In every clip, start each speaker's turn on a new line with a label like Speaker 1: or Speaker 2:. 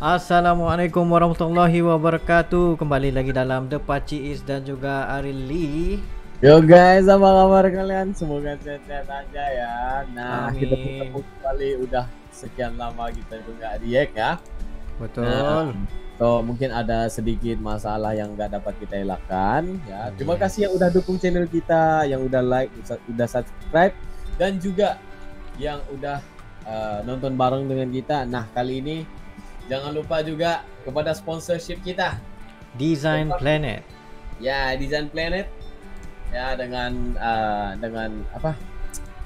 Speaker 1: Assalamualaikum warahmatullahi wabarakatuh. Kembali lagi dalam The Paciis dan juga Ariel Lee.
Speaker 2: Yo guys, apa kabar kalian? Semoga sehat-sehat aja ya. Nah, kita
Speaker 1: Amin.
Speaker 2: bertemu kembali. Udah sekian lama kita itu nggak react ya.
Speaker 1: Betul.
Speaker 2: So mungkin ada sedikit masalah yang nggak dapat kita elakkan ya. Terima
Speaker 1: Yes.
Speaker 2: kasih yang udah dukung channel kita, yang udah like, udah subscribe, dan juga yang udah nonton bareng dengan kita. Nah, kali ini jangan lupa juga kepada sponsorship kita.
Speaker 1: Design Planet.
Speaker 2: Ya, Design Planet. Ya, dengan apa?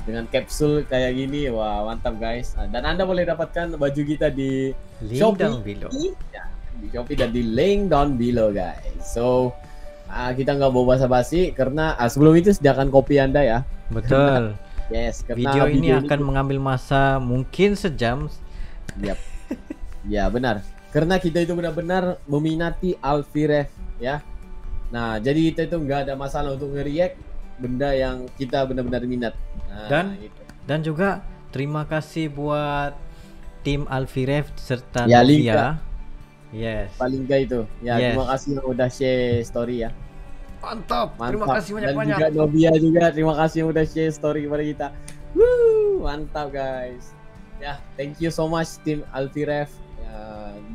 Speaker 2: Dengan kapsul kayak gini, wah mantap guys. Dan Anda boleh dapatkan baju kita di
Speaker 1: Link
Speaker 2: Shopee,
Speaker 1: down below.
Speaker 2: ya, di Shopee dan di link down below guys. So kita nggak mau basa-basi karena sebelum itu sediakan kopi Anda ya.
Speaker 1: Betul.
Speaker 2: Yes, karena
Speaker 1: Video ini akan mengambil masa mungkin sejam.
Speaker 2: Yap. Ya benar. Karena kita itu benar-benar meminati Alfie ya. Nah, jadi kita itu nggak ada masalah untuk nge-react benda yang kita benar-benar minat. Nah, gitu.
Speaker 1: Dan juga terima kasih buat tim Alfirev serta
Speaker 2: Ya,
Speaker 1: Novia.
Speaker 2: Lingka.
Speaker 1: Yes.
Speaker 2: Paling nggak itu. Ya,
Speaker 1: Yes.
Speaker 2: terima kasih yang udah share story ya.
Speaker 1: Mantap.
Speaker 2: Mantap.
Speaker 1: Terima kasih
Speaker 2: Dan
Speaker 1: banyak-banyak.
Speaker 2: juga Novia juga, terima kasih yang udah share story kepada kita. Woo, mantap guys. Ya, thank you so much tim Alfiref. Ya,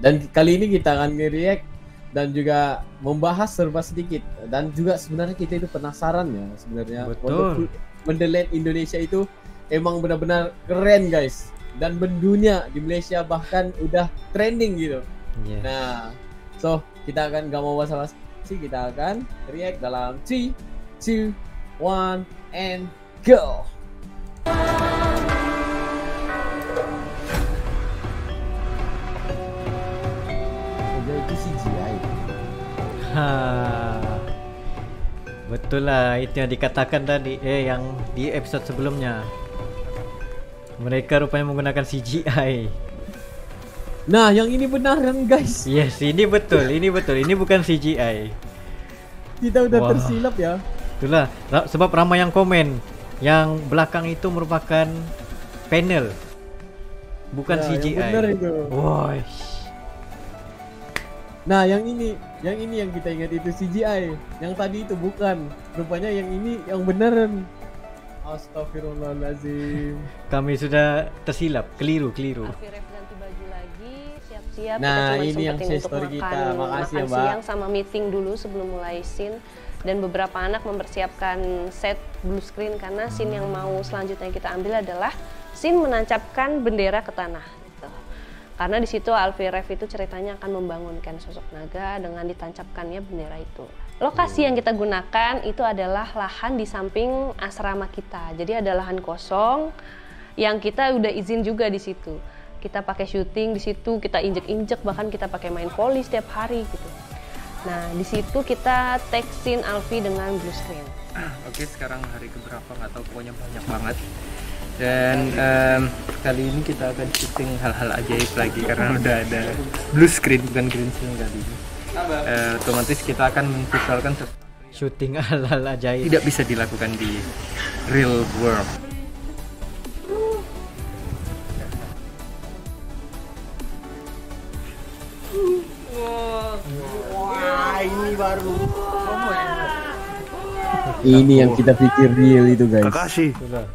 Speaker 2: dan kali ini kita akan nge-react dan juga membahas serba sedikit. Dan juga sebenarnya kita itu penasaran ya sebenarnya.
Speaker 1: Betul.
Speaker 2: Wonderland Indonesia itu emang benar-benar keren guys. Dan mendunia di Malaysia bahkan udah trending gitu.
Speaker 1: Yes.
Speaker 2: Nah, so kita akan gak mau basa-basi, kita akan react dalam 3, 2, 1, and go. Udah itu CGI.
Speaker 1: Ha. Betul lah, itu yang dikatakan tadi, yang di episode sebelumnya. Mereka rupanya menggunakan CGI.
Speaker 2: Nah, yang ini benaran guys.
Speaker 1: Yes, ini betul, ini bukan CGI.
Speaker 2: Kita udah
Speaker 1: Wah.
Speaker 2: tersilap ya.
Speaker 1: Itulah sebab ramai yang komen yang belakang itu merupakan panel, bukan
Speaker 2: Ya,
Speaker 1: CGI.
Speaker 2: yang benar itu.
Speaker 1: Woi.
Speaker 2: Nah, yang ini yang kita ingat itu CGI. Yang tadi itu bukan. Rupanya yang ini yang beneran. Astagfirullahaladzim.
Speaker 1: Kami sudah tersilap, keliru.
Speaker 3: Alfiref ganti baju lagi, siap-siap.
Speaker 2: Nah,
Speaker 3: kita cuma
Speaker 2: ini yang
Speaker 3: sempetin
Speaker 2: share
Speaker 3: untuk
Speaker 2: story kita.
Speaker 3: makan
Speaker 2: Makasih ya, Mbak.
Speaker 3: siang sama meeting dulu sebelum mulai scene. Dan beberapa anak mempersiapkan set blue screen karena scene yang mau selanjutnya kita ambil adalah scene menancapkan bendera ke tanah. Gitu. Karena di situ Alfiref itu ceritanya akan membangunkan sosok naga dengan ditancapkannya bendera itu. Lokasi yang kita gunakan itu adalah lahan di samping asrama kita. Jadi ada lahan kosong yang kita udah izin juga di situ. Kita pakai syuting di situ, kita injek-injek, bahkan kita pakai main volley setiap hari gitu. Nah, di situ kita take scene Alfie dengan blue screen.
Speaker 4: Oke, sekarang hari keberapa nggak tahu, pokoknya banyak banget. Dan kali ini kita akan syuting hal-hal ajaib lagi karena udah ada blue screen bukan green screen kali ini. Otomatis kita akan memvisualkan sesuatu
Speaker 1: Syuting hal-hal ajaib.
Speaker 4: tidak bisa dilakukan di real world.
Speaker 2: Wah, ini baru. Ini yang kita pikir real itu guys.
Speaker 5: Kakashi.
Speaker 1: Itulah.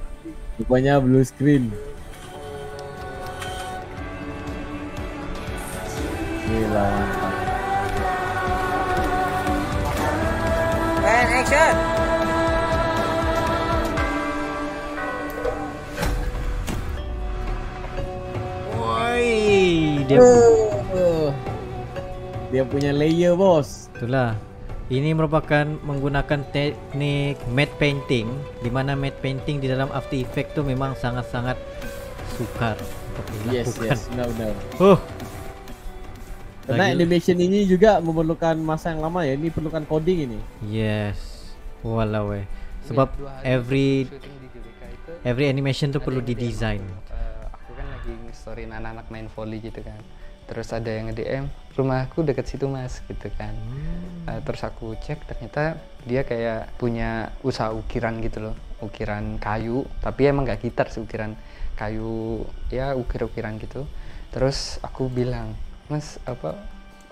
Speaker 2: Rupanya blue screen. Gila.
Speaker 6: And action.
Speaker 1: Woi, dia
Speaker 2: Dia punya layer bos.
Speaker 1: itulah. Ini merupakan menggunakan teknik matte painting, di mana matte painting di dalam After Effects tuh memang sangat-sangat sukar untuk
Speaker 2: Yes,
Speaker 1: dilakukan.
Speaker 2: benar. Karena
Speaker 1: Lagi-
Speaker 2: animation ini juga memerlukan masa yang lama ya. Ini perlukan coding ini.
Speaker 1: Yes. Walau sebab every animation tuh perlu didesain.
Speaker 4: Aku kan lagi storyin anak-anak main volley gitu kan. Terus ada yang nge-DM, rumahku deket situ mas gitu kan. Terus aku cek, ternyata dia kayak punya usaha ukiran gitu loh, ukiran kayu, tapi emang nggak gitar sih, ukiran kayu ya, ukir-ukiran gitu. Terus aku bilang, Mas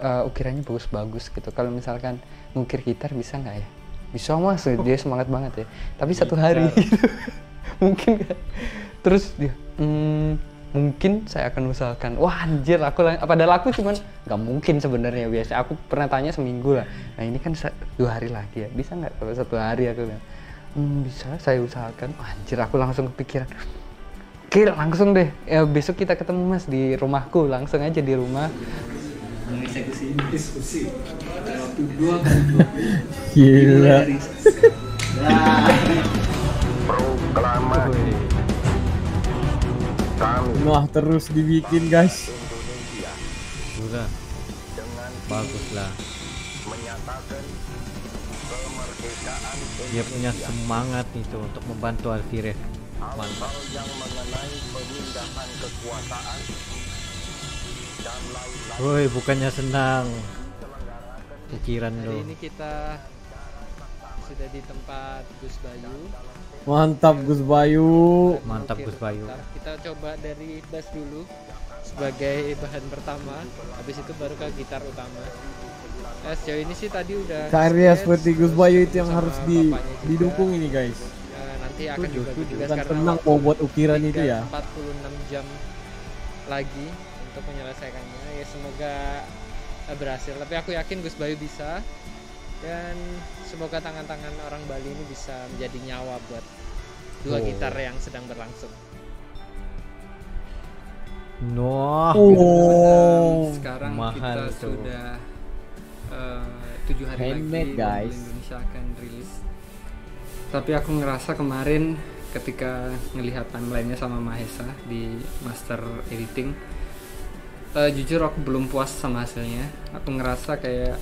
Speaker 4: ukirannya bagus-bagus gitu. Kalau misalkan ngukir gitar bisa nggak ya? Bisa Mas, dia semangat banget ya. Tapi satu hari gitu. Mungkin gak? Terus dia mungkin saya akan usahakan. Wah anjir, padahal aku cuman nggak mungkin sebenarnya. Biasa aku pernah tanya seminggu lah. Nah ini kan 2 hari lagi ya, bisa nggak kalau 1 hari? Aku bilang bisa, saya usahakan. Wah, anjir, aku langsung kepikiran. Oke, langsung deh. Ya, besok kita ketemu Mas di rumahku, langsung aja di rumah. Mengeksekusi ini diskusi. Waktu 2 kali.
Speaker 2: Gila.
Speaker 5: Proklamasi kami
Speaker 2: Wah, terus dibikin guys.
Speaker 1: Udah. Bagus lah.
Speaker 5: menyatakan kemerdekaan
Speaker 1: Dia punya semangat itu untuk membantu Alfirez. Mantap.
Speaker 5: hal yang mengenai pemindahan kekuasaan dan lain-lain.
Speaker 1: Woi, bukannya senang. Pikiran
Speaker 4: Hari
Speaker 1: lo.
Speaker 4: ini kita sudah di tempat Gus Bayu.
Speaker 2: Mantap Gus Bayu.
Speaker 1: Mantap Gus Bayu.
Speaker 4: Kita coba dari bass dulu sebagai bahan pertama. Habis itu baru ke gitar utama. Sejauh ini sih tadi udah
Speaker 2: Karya
Speaker 4: sketch
Speaker 2: seperti Gus Bayu itu yang
Speaker 4: sama
Speaker 2: harus
Speaker 4: bapaknya juga.
Speaker 2: didukung ini guys.
Speaker 4: Nanti akan juga tugas
Speaker 2: Bukan
Speaker 4: karena
Speaker 2: tenang
Speaker 4: waktu
Speaker 2: mau buat ukiran itu ya.
Speaker 4: 46 jam lagi untuk menyelesaikannya. Ya semoga berhasil. Tapi aku yakin Gus Bayu bisa. Dan semoga tangan-tangan orang Bali ini bisa menjadi nyawa buat 2 gitar yang sedang berlangsung.
Speaker 1: Noh.
Speaker 2: Oh.
Speaker 4: Sekarang
Speaker 1: mahal
Speaker 4: kita
Speaker 1: itu.
Speaker 4: sudah 7 hari
Speaker 2: Handmade,
Speaker 4: lagi
Speaker 2: guys.
Speaker 4: Bumble Indonesia akan rilis. Tapi aku ngerasa kemarin ketika ngelihat timelinenya sama Mahesa di master editing, jujur aku belum puas sama hasilnya. Aku ngerasa kayak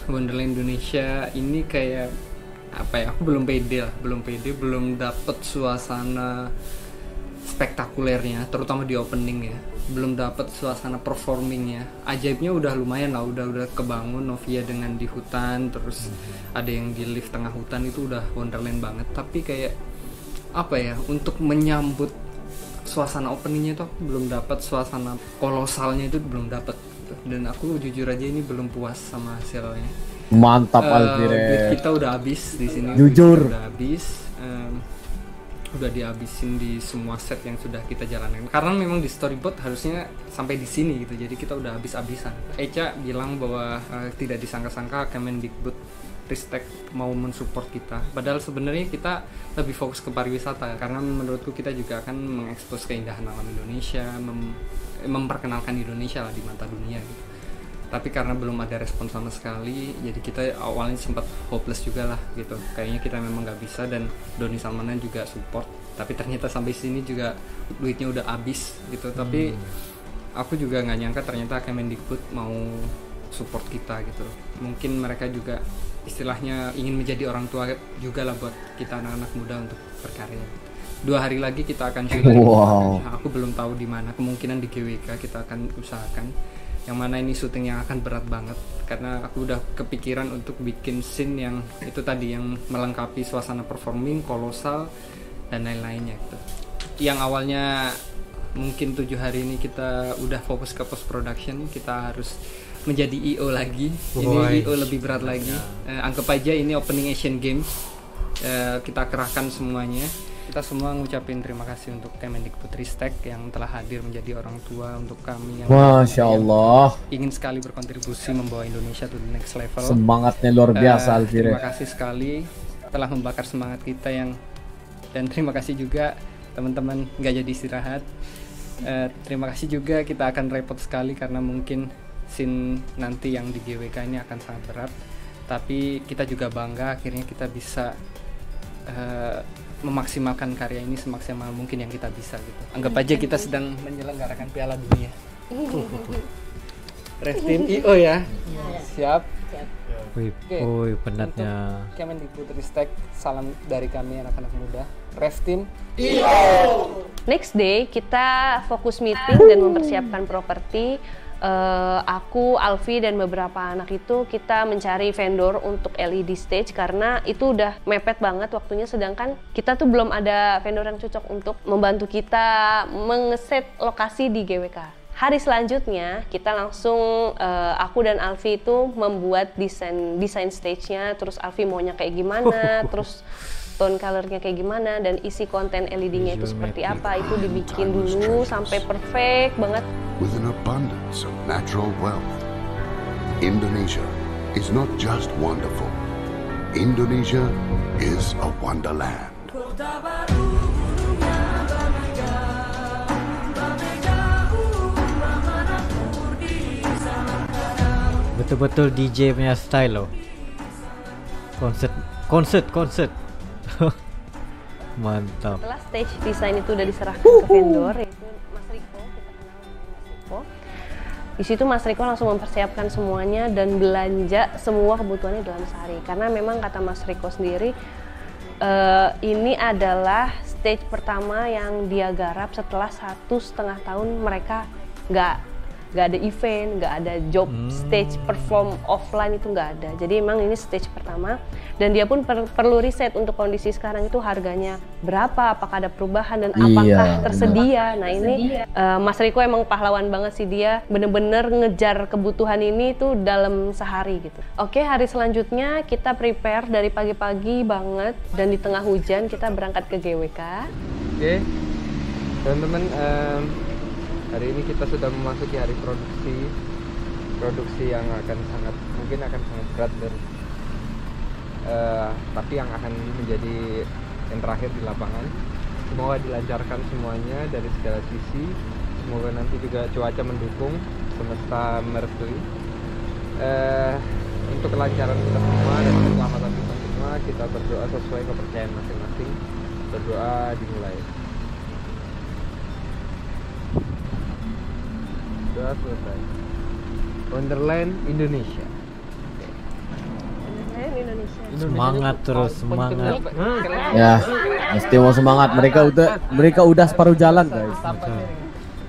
Speaker 4: Wonderland Indonesia ini kayak apa ya? Aku belum pede, belum dapet suasana spektakulernya, terutama di opening ya. Belum dapet suasana performingnya. Ajaibnya udah lumayan lah, udah kebangun. Novia dengan di hutan, terus ada yang di lift tengah hutan, itu udah Wonderland banget. Tapi kayak apa ya? Untuk menyambut suasana openingnya itu aku belum dapet, suasana kolosalnya itu belum dapet. Dan aku jujur aja ini belum puas sama hasilnya.
Speaker 2: Mantap
Speaker 4: Duit
Speaker 2: Alfirez.
Speaker 4: kita udah habis di sini.
Speaker 2: Jujur.
Speaker 4: Duit kita udah habis. Udah dihabisin di semua set yang sudah kita jalankan. Karena memang di storyboard harusnya sampai di sini gitu. Jadi kita udah habis-habisan. Eca bilang bahwa tidak disangka-sangka Kemendikbud Ristek mau mensupport kita. Padahal sebenarnya kita lebih fokus ke pariwisata. Karena menurutku kita juga akan mengekspos keindahan alam Indonesia, memperkenalkan Indonesia lah di mata dunia gitu. Tapi karena belum ada respon sama sekali, jadi kita awalnya sempat hopeless juga lah gitu. Kayaknya kita memang nggak bisa, dan Doni Salmanan juga support. Tapi ternyata sampai sini juga duitnya udah habis gitu. Tapi aku juga nggak nyangka ternyata Kemendikbud mau support kita gitu. Mungkin mereka juga istilahnya ingin menjadi orang tua juga lah buat kita anak-anak muda untuk berkarya. 2 hari lagi kita akan syuting.
Speaker 2: Wow.
Speaker 4: Nah, aku belum tahu di mana. Kemungkinan di GWK kita akan usahakan. Yang mana ini syuting yang akan berat banget karena aku udah kepikiran untuk bikin scene yang itu tadi, yang melengkapi suasana performing, kolosal dan lain-lainnya gitu. Yang awalnya mungkin 7 hari ini kita udah fokus ke post production, kita harus menjadi IO lagi. Ini IO lebih berat lagi. Anggap aja ini opening Asian Games. Kita kerahkan semuanya. Kita semua ngucapin terima kasih untuk Kemendikbudristek yang telah hadir menjadi orang tua untuk kami yang
Speaker 2: Masya Allah.
Speaker 4: ingin sekali berkontribusi membawa Indonesia to the next level.
Speaker 2: Semangatnya luar biasa Alfirez.
Speaker 4: Terima kasih sekali telah membakar semangat kita dan terima kasih juga teman-teman nggak jadi istirahat. Terima kasih juga, kita akan repot sekali karena mungkin scene nanti yang di GWK ini akan sangat berat. Tapi kita juga bangga akhirnya kita bisa memaksimalkan karya ini semaksimal mungkin yang kita bisa gitu. Anggap aja kita sedang menyelenggarakan Piala Dunia. Ref Team IO ya. Siap.
Speaker 1: Wih,
Speaker 4: Oke.
Speaker 1: wih, penatnya.
Speaker 4: Kemendikbudristek, salam dari kami anak-anak muda. Ref Team.
Speaker 3: Next day kita fokus meeting dan mempersiapkan properti. Aku, Alfi dan beberapa anak itu kita mencari vendor untuk LED stage karena itu udah mepet banget waktunya, sedangkan kita tuh belum ada vendor yang cocok untuk membantu kita mengeset lokasi di GWK. hari selanjutnya kita langsung aku dan Alfi itu membuat desain stage-nya, terus Alfi maunya kayak gimana, terus tone color-nya kayak gimana, dan isi konten LED-nya itu seperti apa, itu dibikin dulu sampai perfect banget.
Speaker 6: With an abundance of natural wealth, Indonesia is not just wonderful. Indonesia is a wonderland.
Speaker 1: Betul-betul DJ punya style loh. Konsert. Mantap.
Speaker 3: Setelah stage design itu udah diserahkan ke vendor, yaitu Mas Riko, kita kenal Mas Riko. Di situ Mas Riko langsung mempersiapkan semuanya dan belanja semua kebutuhannya dalam sehari. Karena memang kata Mas Riko sendiri, ini adalah stage pertama yang dia garap setelah 1,5 tahun mereka nggak ada event, nggak ada job stage perform offline, itu nggak ada. Jadi emang ini stage pertama, dan dia pun perlu riset untuk kondisi sekarang itu harganya berapa, apakah ada perubahan dan apakah tersedia. Nah ini Mas Riko emang pahlawan banget sih, dia bener-bener ngejar kebutuhan ini tuh dalam sehari gitu. Oke, hari selanjutnya kita prepare dari pagi-pagi banget, dan di tengah hujan kita berangkat ke GWK.
Speaker 4: Oke, teman-teman, hari ini kita sudah memasuki hari produksi yang mungkin akan sangat berat, tapi yang akan menjadi yang terakhir di lapangan. Semoga dilancarkan semuanya dari segala sisi. Semoga nanti juga cuaca mendukung, semesta merestui. Untuk kelancaran kita semua dan keselamatan kita semua, kita berdoa sesuai kepercayaan masing-masing. Berdoa dimulai. Sudah selesai. Wonderland Indonesia.
Speaker 1: Semangat terus, semangat.
Speaker 2: Ya, mesti mau semangat. Mereka udah separuh jalan, guys.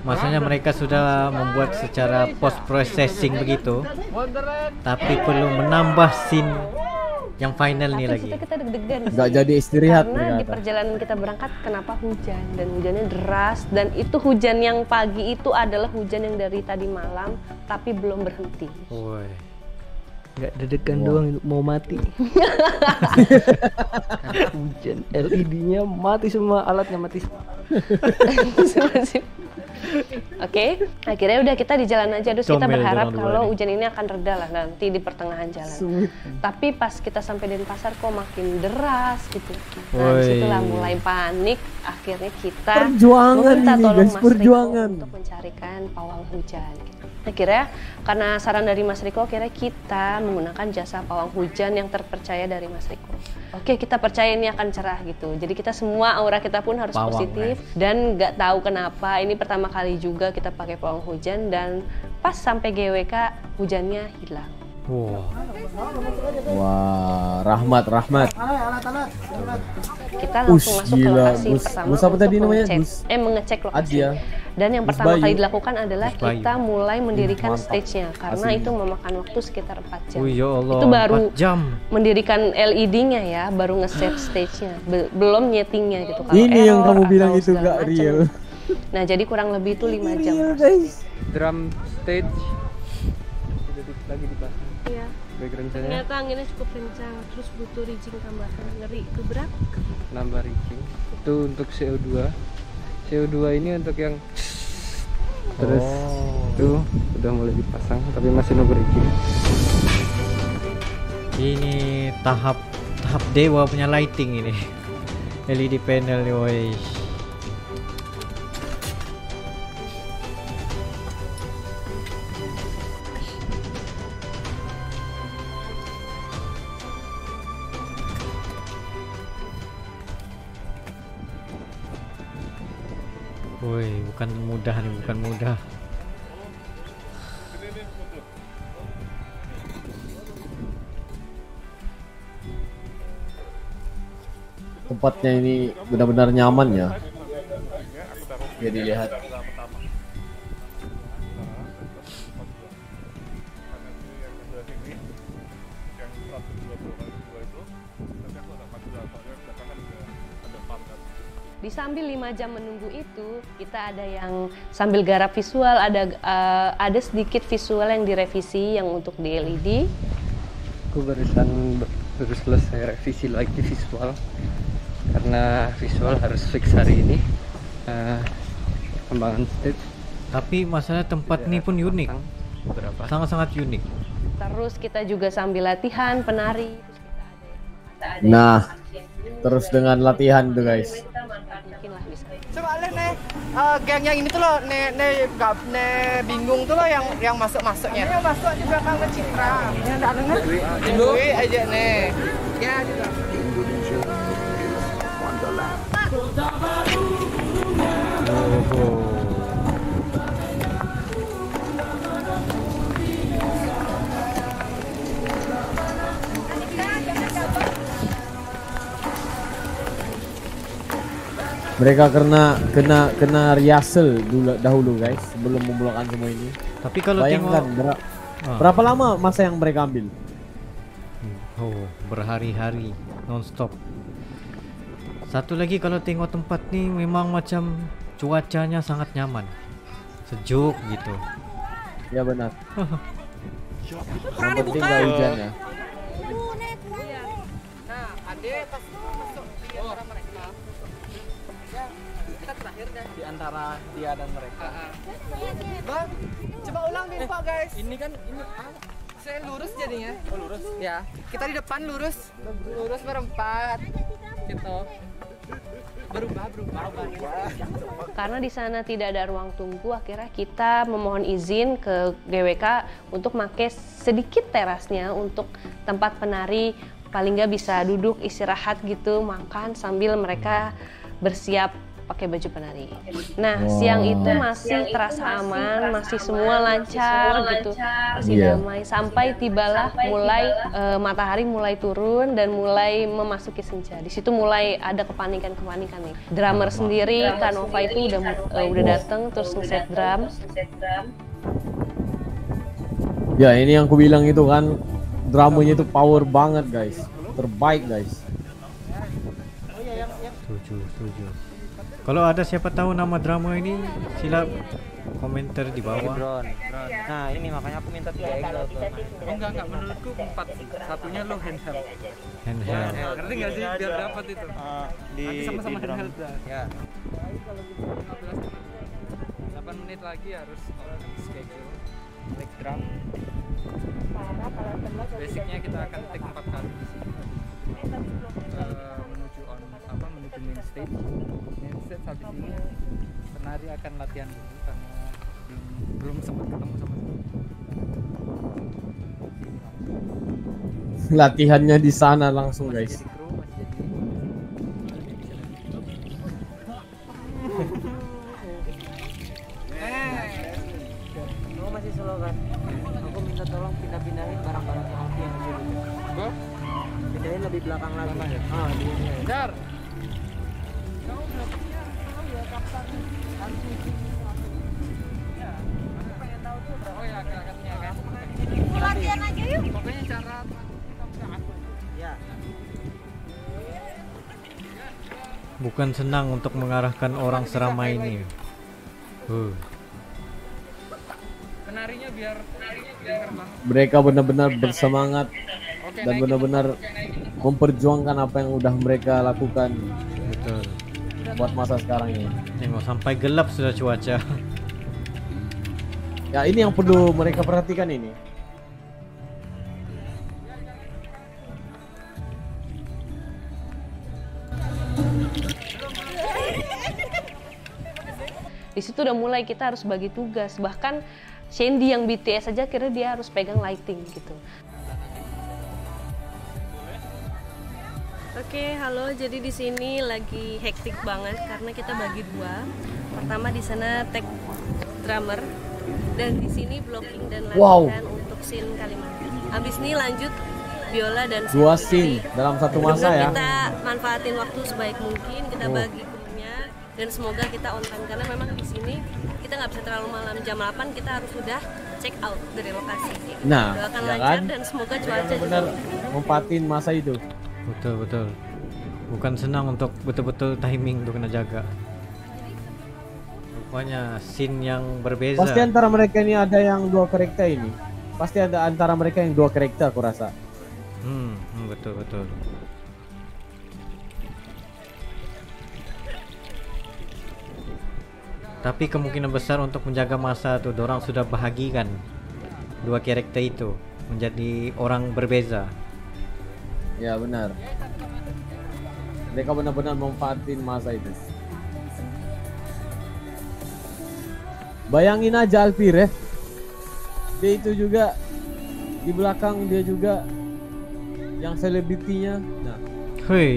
Speaker 1: Maksudnya mereka sudah membuat secara post processing begitu, tapi perlu menambah scene yang final nih lagi.
Speaker 3: Kita deg-degan.
Speaker 2: Nggak jadi istirahat.
Speaker 3: Karena di perjalanan kita berangkat, kenapa hujan, dan hujannya deras, dan itu hujan yang pagi itu adalah hujan yang dari tadi malam tapi belum berhenti.
Speaker 1: Woi.
Speaker 4: Nggak deg-degan doang, mau mati. Hujan, LED-nya mati semua, alatnya mati.
Speaker 3: Oke, akhirnya udah kita di jalan aja, terus kita berharap kalau hujan ini akan reda lah nanti di pertengahan jalan. Tapi pas kita sampai Denpasar kok makin deras gitu. Nah disitulah mulai panik. Akhirnya kita minta tolong Mas Riko untuk mencarikan pawang hujan. Akhirnya karena saran dari Mas Riko, akhirnya kita menggunakan jasa pawang hujan yang terpercaya dari Mas Riko. Oke, kita percaya ini akan cerah gitu. Jadi kita semua, aura kita pun harus positif. Dan nggak tahu kenapa ini pertama kali juga kita pakai pawang hujan, dan pas sampai GWK hujannya hilang.
Speaker 2: Wah, rahmat.
Speaker 3: Kita langsung masuk ke lokasi pertama untuk mengecek lokasi. Dan yang pertama kali dilakukan adalah kita mulai mendirikan stage-nya, karena itu memakan waktu sekitar 4 jam. Itu baru mendirikan LED-nya ya, baru nge-set stage-nya, belum nyetingnya gitu. Kalau
Speaker 2: ini yang kamu bilang itu nggak real.
Speaker 3: Nah jadi kurang lebih itu 5 jam.
Speaker 4: Drum stage sudah lagi dipasang.
Speaker 3: Iya. Ternyata anginnya cukup kencang, terus butuh rigging tambahan. Ngeri itu berapa?
Speaker 4: Nambah rigging. Itu untuk CO2. CO2 ini untuk yang terus tuh udah mulai dipasang, tapi masih nunggu rigging.
Speaker 1: Ini tahap dewa punya lighting ini. LED panel nih, woi. Woi, bukan mudah nih, bukan mudah.
Speaker 2: Tempatnya ini benar-benar nyaman ya. Jadi lihat.
Speaker 3: Di sambil 5 jam menunggu itu, kita ada yang sambil garap visual, ada sedikit visual yang direvisi yang untuk di LED.
Speaker 4: Aku baru selesai revisi lagi visual karena visual harus fix hari ini. Kembangan stage.
Speaker 1: Tapi masalah tempat ini pun unik,
Speaker 4: Beberapa.
Speaker 1: sangat-sangat unik.
Speaker 3: Terus kita juga sambil latihan penari.
Speaker 2: Nah, terus dengan latihan tuh guys.
Speaker 3: Mungkin lah bisa.
Speaker 7: Coba lihat nih, geng yang ini tuh loh, nih bingung tuh loh yang masuknya. Yang masuk di belakang Citra. Yang ada Dwi aja nih. Ya juga.
Speaker 6: Indonesia is a wonderland.
Speaker 2: Mereka kena rehearsal dahulu guys sebelum memulakan semua ini.
Speaker 1: Tapi kalau
Speaker 2: Bayangkan
Speaker 1: tengok
Speaker 2: berapa lama masa yang mereka ambil?
Speaker 1: berhari-hari non-stop. Satu lagi kalau tengok tempat ni memang macam cuacanya sangat nyaman, sejuk gitu.
Speaker 2: Ya benar. Yang penting gak hujan ya.
Speaker 7: Nah, Ade pas masuk di antara mereka. Ya, kita terakhir deh di antara dia dan mereka. Bang, coba ulang nih Pak guys. Ini saya lurus jadinya. Oh, lurus. Ya, kita di depan lurus berempat. Gitu. Berubah.
Speaker 3: Karena di sana tidak ada ruang tunggu, akhirnya kita memohon izin ke GWK untuk pakai sedikit terasnya untuk tempat penari, paling nggak bisa duduk istirahat gitu, makan sambil mereka bersiap pakai baju penari. Nah, siang itu masih terasa aman, masih semua lancar gitu, masih damai. Sampai tibalah mulai matahari mulai turun dan mulai memasuki senja. Di situ mulai ada kepanikan nih. Drummer sendiri, Kanova itu udah datang terus ngeset drum.
Speaker 2: Ya ini yang ku bilang itu kan, dramanya itu power banget guys, terbaik guys.
Speaker 1: Setuju. Kalau ada siapa tahu nama drama ini, sila komentar di bawah.
Speaker 8: Nah ini makanya aku minta 3 angle tuh.
Speaker 7: Oh enggak, menurutku 4. Satunya lo handheld.
Speaker 1: Handheld.
Speaker 7: Ngerti nggak sih biar dapat itu?
Speaker 8: Di
Speaker 7: Nanti sama-sama
Speaker 8: drum.
Speaker 7: handheld dah.
Speaker 8: Ya.
Speaker 7: Kalau gitu 8 menit lagi harus schedule take drum. Basicnya kita akan take 4 kali di sini. Menuju main stage. Main stage habis ini penari akan latihan dulu karena belum sempat ketemu sama
Speaker 2: Latihannya di sana langsung guys.
Speaker 7: jadi kru, masih jadi
Speaker 8: Kamu masih slow kan? Aku minta tolong pindahin barang-barang Alfi yang ada di sini. Pindahin lebih belakang lagi. Di sini.
Speaker 7: Dar. Oh ya, akadnya kan.
Speaker 9: Latihan aja yuk.
Speaker 7: Pokoknya cara
Speaker 8: Ya.
Speaker 1: Bukan senang untuk mengarahkan orang seramai ini.
Speaker 7: penarinya biar banget.
Speaker 2: Mereka benar-benar bersemangat dan benar-benar memperjuangkan apa yang udah mereka lakukan
Speaker 1: Betul.
Speaker 2: buat masa sekarang ini.
Speaker 1: Tengok sampai gelap sudah cuaca.
Speaker 2: Ya ini yang perlu mereka perhatikan ini.
Speaker 3: Di situ udah mulai kita harus bagi tugas, bahkan Shandy yang BTS aja kira dia harus pegang lighting gitu. Oke, halo. Jadi di sini lagi hektik banget karena kita bagi dua. Pertama di sana tag drummer dan di sini blocking dan latihan untuk scene Kalimantan. Habis ini lanjut biola dan
Speaker 2: Dua scene dalam satu masa ya.
Speaker 3: Kita manfaatin waktu sebaik mungkin, kita bagi krunya dan semoga kita on time karena memang di sini kita nggak bisa terlalu malam. Jam 8 kita harus sudah check out dari lokasi.
Speaker 2: Nah,
Speaker 3: doakan
Speaker 2: ya
Speaker 3: lancar
Speaker 2: kan?
Speaker 3: dan semoga cuaca
Speaker 2: Benar
Speaker 3: juga
Speaker 2: mempatin masa itu.
Speaker 1: Betul. Bukan senang untuk betul-betul timing untuk kena jaga. Rupanya scene yang berbeza.
Speaker 2: Pasti antara mereka ini ada yang dua karakter ini. Pasti ada antara mereka yang dua karakter aku rasa.
Speaker 1: Betul. Tapi kemungkinan besar untuk menjaga masa tuh, dorang sudah bahagikan dua karakter itu menjadi orang berbeza.
Speaker 2: Ya benar. Mereka benar-benar memanfaatin masa itu. Bayangin aja Alfir ya. Dia itu juga di belakang dia juga yang selebritinya. Nah,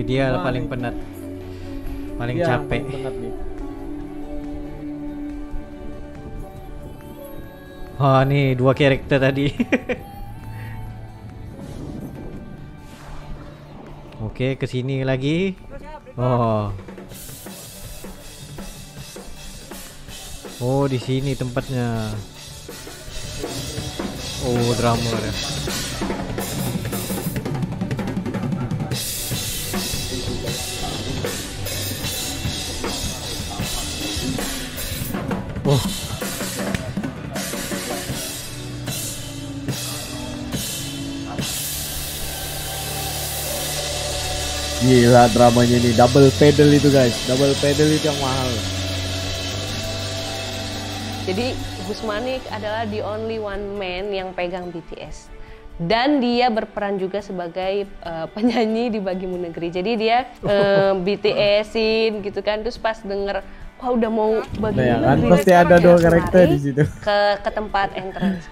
Speaker 1: Dia
Speaker 2: Wah,
Speaker 1: paling penat. Paling
Speaker 2: dia yang
Speaker 1: capek.
Speaker 2: paling penat nih.
Speaker 1: Wah, nih dua karakter tadi. Oke, ke sini lagi. Oh, di sini tempatnya. Oh, drama ya. Oh.
Speaker 2: Gila dramanya ini, double pedal itu guys. Double pedal itu yang mahal.
Speaker 3: Jadi Gusmanik adalah the only one man yang pegang BTS. Dan dia berperan juga sebagai penyanyi di Bagimu Negeri. Jadi dia BTS-in gitu kan. Terus pas denger, wah udah mau Bagimu
Speaker 2: Nah, ya kan
Speaker 3: Negeri.
Speaker 2: pasti ada dua karakter di situ.
Speaker 3: Ke tempat entrance.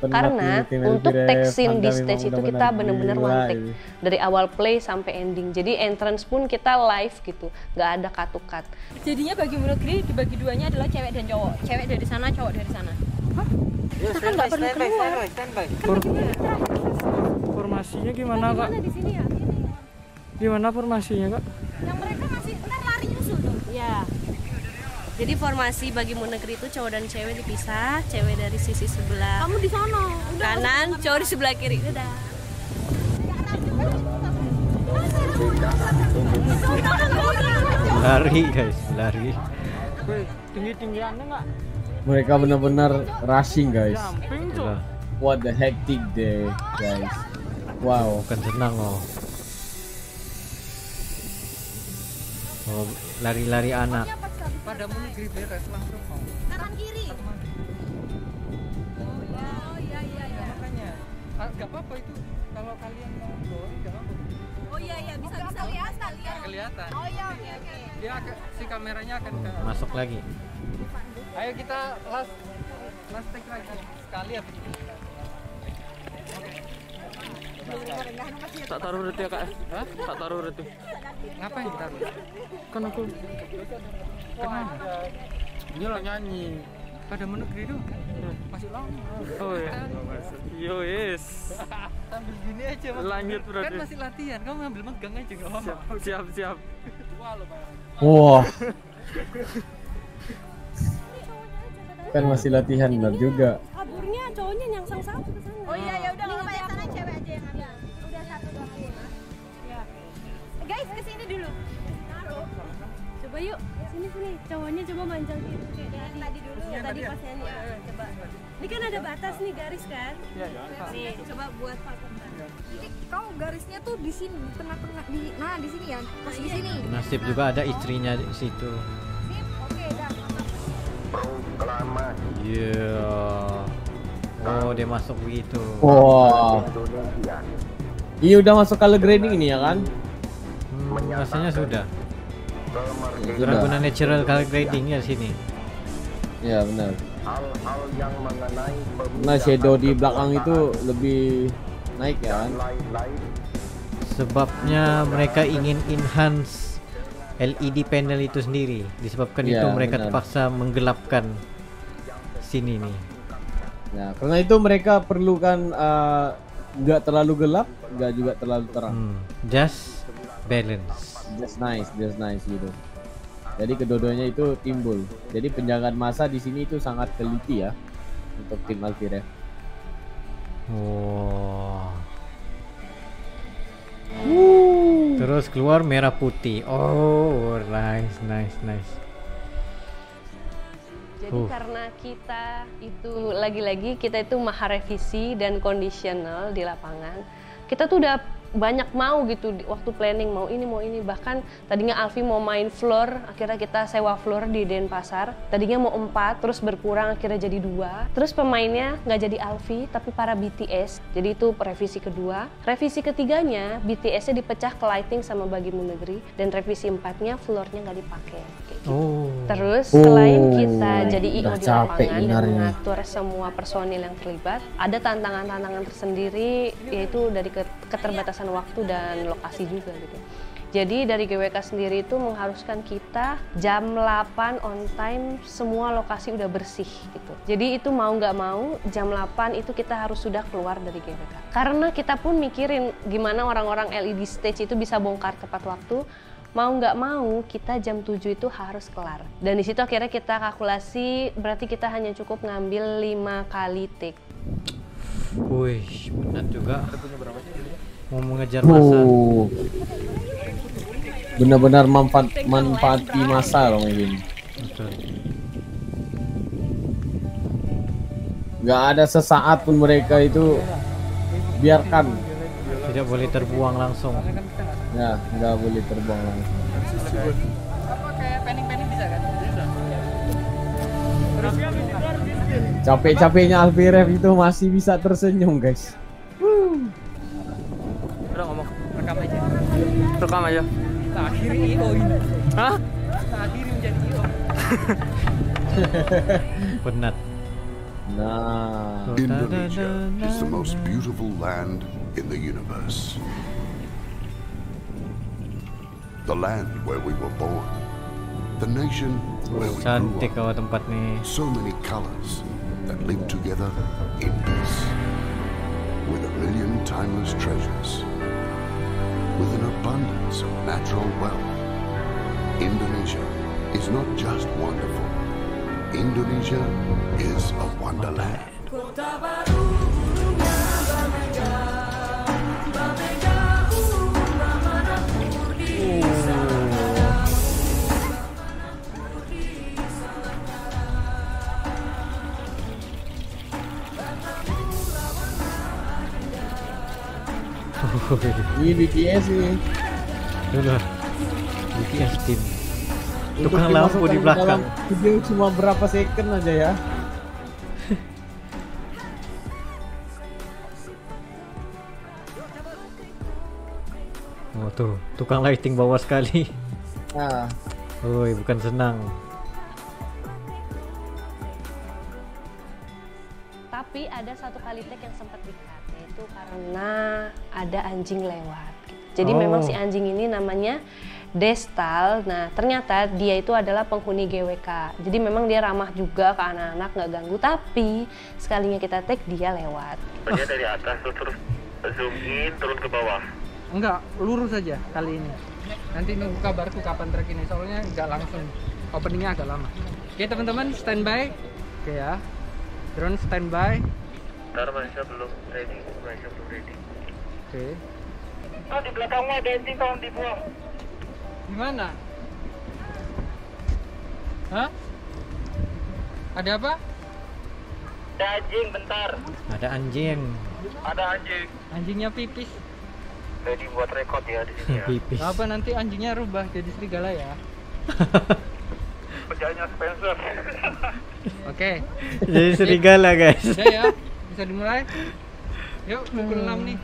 Speaker 2: Penat
Speaker 3: Karena
Speaker 2: ini, tim
Speaker 3: untuk
Speaker 2: Elvira,
Speaker 3: tag scene di
Speaker 2: Anda
Speaker 3: stage
Speaker 2: memang
Speaker 3: itu kita
Speaker 2: benar-benar
Speaker 3: bener-bener
Speaker 2: gila
Speaker 3: one take
Speaker 2: ini.
Speaker 3: dari awal play sampai ending. Jadi entrance pun kita live gitu, nggak ada cut-to-cut.
Speaker 9: Jadinya Bagimu Negeri dibagi duanya adalah cewek dan cowok. Cewek dari sana, cowok dari sana. Hah? Kita kan nggak perlu keluar.
Speaker 7: Formasinya gimana, Kak?
Speaker 9: Di sini ya?
Speaker 7: Gimana formasinya, Kak?
Speaker 9: Yang mereka masih ntar lari nyusul tuh.
Speaker 3: Ya. Jadi formasi Bagimu Negeri itu cowok dan cewek dipisah, cewek dari sisi sebelah
Speaker 9: Kamu di sana. Udah.
Speaker 3: kanan, cowok di sebelah kiri. Dadah.
Speaker 1: Lari guys, lari.
Speaker 7: Wih, tinggi-tinggiannya nggak?
Speaker 2: Mereka benar-benar rushing guys.
Speaker 7: Jumping tuh.
Speaker 1: Gila.
Speaker 2: What the hectic day guys. Wow.
Speaker 1: Bukan senang oh. Oh, lari-lari anak.
Speaker 4: Padamu Negeri beres langsung mau.
Speaker 9: Kanan kiri.
Speaker 4: Makanya nggak apa-apa itu kalau kalian mau blowing nggak apa-apa.
Speaker 9: Oh iya bisa kelihatan.
Speaker 4: Kelihatan.
Speaker 9: Oh iya oke.
Speaker 4: Dia si kameranya akan ke.
Speaker 1: Masuk lagi.
Speaker 4: Ayo kita last take lagi sekali ya.
Speaker 7: Tak taruh berarti ya, Kak?
Speaker 4: Hah?
Speaker 7: Tak taruh berarti.
Speaker 4: Ngapain kita?
Speaker 7: Kan aku
Speaker 4: Kenapa?
Speaker 7: dia lah nyanyi.
Speaker 4: Padamu Negeri itu masih lama.
Speaker 7: Oh ya. Yo yes.
Speaker 4: Sambil gini aja Mas.
Speaker 7: Lanjut berarti.
Speaker 4: Kan masih latihan, kamu ngambil megang aja nggak apa-apa.
Speaker 7: Siap.
Speaker 2: Wah. Kan masih latihan benar juga.
Speaker 9: Kaburnya cowoknya nyangsang satu ke sana. Oh iya ya udah enggak apa yang sana cewek aja yang ambil. Udah satu dua kali. Ya. Guys, ke sini dulu. Taruh. Coba yuk, sini cowoknya coba manjang gitu kayak tadi dulu. Tadi pas nyanyi. Coba. Ini kan ada batas nih garis kan?
Speaker 7: Iya.
Speaker 9: Nih, coba buat patokan. Jadi kau garisnya tuh di sini, di tengah-tengah di sini ya. Pas di sini.
Speaker 1: Nasib juga ada istrinya di situ.
Speaker 9: Sip. Oke, dah.
Speaker 5: Proklamasi
Speaker 1: Iya. Oh, dia masuk begitu.
Speaker 2: Wah.
Speaker 5: Indonesia
Speaker 2: Iya udah masuk color grading ini ya kan?
Speaker 1: Rasanya sudah.
Speaker 5: kemerdekaan.
Speaker 1: Ragunan natural color grading ya sini.
Speaker 2: Ya benar.
Speaker 5: Hal-hal yang mengenai
Speaker 2: Nah shadow di belakang itu lebih naik ya kan?
Speaker 5: lain-lain
Speaker 1: Sebabnya mereka ingin enhance LED panel itu sendiri. Disebabkan
Speaker 2: Iya,
Speaker 1: itu mereka
Speaker 2: benar.
Speaker 1: terpaksa menggelapkan sini nih.
Speaker 2: Nah karena itu mereka perlukan nggak terlalu gelap, nggak juga terlalu terang.
Speaker 1: Just balance.
Speaker 2: Just nice gitu. Jadi kedua-duanya itu timbul. Jadi penjagaan masa di sini itu sangat teliti ya untuk tim Alfira.
Speaker 1: Wow. Terus keluar merah putih. Oh, nice.
Speaker 3: Jadi karena kita itu lagi-lagi kita itu maha revisi dan conditional di lapangan, kita tuh udah banyak mau gitu waktu planning, mau ini, bahkan tadinya Alfi mau main floor, akhirnya kita sewa floor di Denpasar, tadinya mau 4 terus berkurang akhirnya jadi 2, terus pemainnya nggak jadi Alfi tapi para BTS, jadi itu revisi kedua. Revisi ketiganya BTS-nya dipecah ke lighting sama Bagimu Negeri, dan revisi 4-nya floornya nggak dipakai kayak gitu. Terus selain kita jadi IO di lapangan dan mengatur semua personil yang terlibat, ada tantangan-tantangan tersendiri, yaitu dari keterbatasan waktu dan lokasi juga gitu. Jadi dari GWK sendiri itu mengharuskan kita jam 8 on time semua lokasi udah bersih gitu. Jadi itu mau nggak mau jam 8 itu kita harus sudah keluar dari GWK. Karena kita pun mikirin gimana orang-orang LED stage itu bisa bongkar tepat waktu. Mau nggak mau kita jam 7 itu harus kelar. Dan di situ akhirnya kita kalkulasi berarti kita hanya cukup ngambil 5 kali take.
Speaker 1: Wih, benar juga. Mau mengejar masa.
Speaker 2: Benar-benar manfaati masa loh ini.
Speaker 1: Betul.
Speaker 2: Nggak ada sesaat pun mereka itu biarkan.
Speaker 1: Tidak boleh terbuang langsung.
Speaker 2: Ya, nggak boleh terbuang langsung.
Speaker 7: Apa kayak penning-penning bisa kan? Bisa.
Speaker 2: Capek-capeknya Alfi Ref itu masih bisa tersenyum, guys.
Speaker 7: Udah ngomong, rekam aja. Rekam aja. Kita akhiri IO ini. Hah? Kita akhiri menjadi IO.
Speaker 1: Penat.
Speaker 2: Nah,
Speaker 6: Indonesia is the most beautiful land in the universe. The land where we were born. The nation where we
Speaker 1: Cantik
Speaker 6: grew
Speaker 1: kau
Speaker 6: up.
Speaker 1: tempat nih.
Speaker 6: So many colors that live together in peace. With a million timeless treasures. With an abundance of natural wealth. Indonesia is not just wonderful. Indonesia is a wonderland.
Speaker 2: ini BTS ini.
Speaker 1: Itulah BTS tim. Tukang lampu di belakang.
Speaker 2: Video cuma berapa second aja ya.
Speaker 1: Oh tuh, tukang lighting bawah sekali.
Speaker 2: Nah,
Speaker 1: Woi, bukan senang.
Speaker 3: Tapi ada satu kali take yang sempat di-cut, yaitu karena ada anjing lewat. Jadi memang si anjing ini namanya Destal. Nah, ternyata dia itu adalah penghuni GWK. Jadi memang dia ramah juga ke anak-anak, nggak ganggu. Tapi sekalinya kita take dia lewat.
Speaker 5: Dia dari atas tuh terus zoom in turun ke bawah.
Speaker 7: Enggak, lurus aja kali ini. Nanti nunggu kabarku kapan trek ini, soalnya nggak langsung. Openingnya agak lama. Oke teman-teman, standby. Oke ya. Drone standby.
Speaker 5: Ntar Malaysia belum ready.
Speaker 7: Oke.
Speaker 5: Oh, di belakangmu ada anjing tolong dibuang.
Speaker 7: Di mana? Hah? Ada apa?
Speaker 5: Ada anjing, bentar.
Speaker 1: Ada anjing.
Speaker 5: Ada anjing.
Speaker 7: Anjingnya pipis.
Speaker 5: Ready buat rekod ya di sini ya.
Speaker 1: Pipis.
Speaker 7: Apa nanti anjingnya rubah jadi serigala ya?
Speaker 5: Kerjanya Spencer.
Speaker 7: Oke.
Speaker 1: Jadi serigala, guys.
Speaker 7: Udah ya, bisa dimulai. Yuk, pukul 6 nih.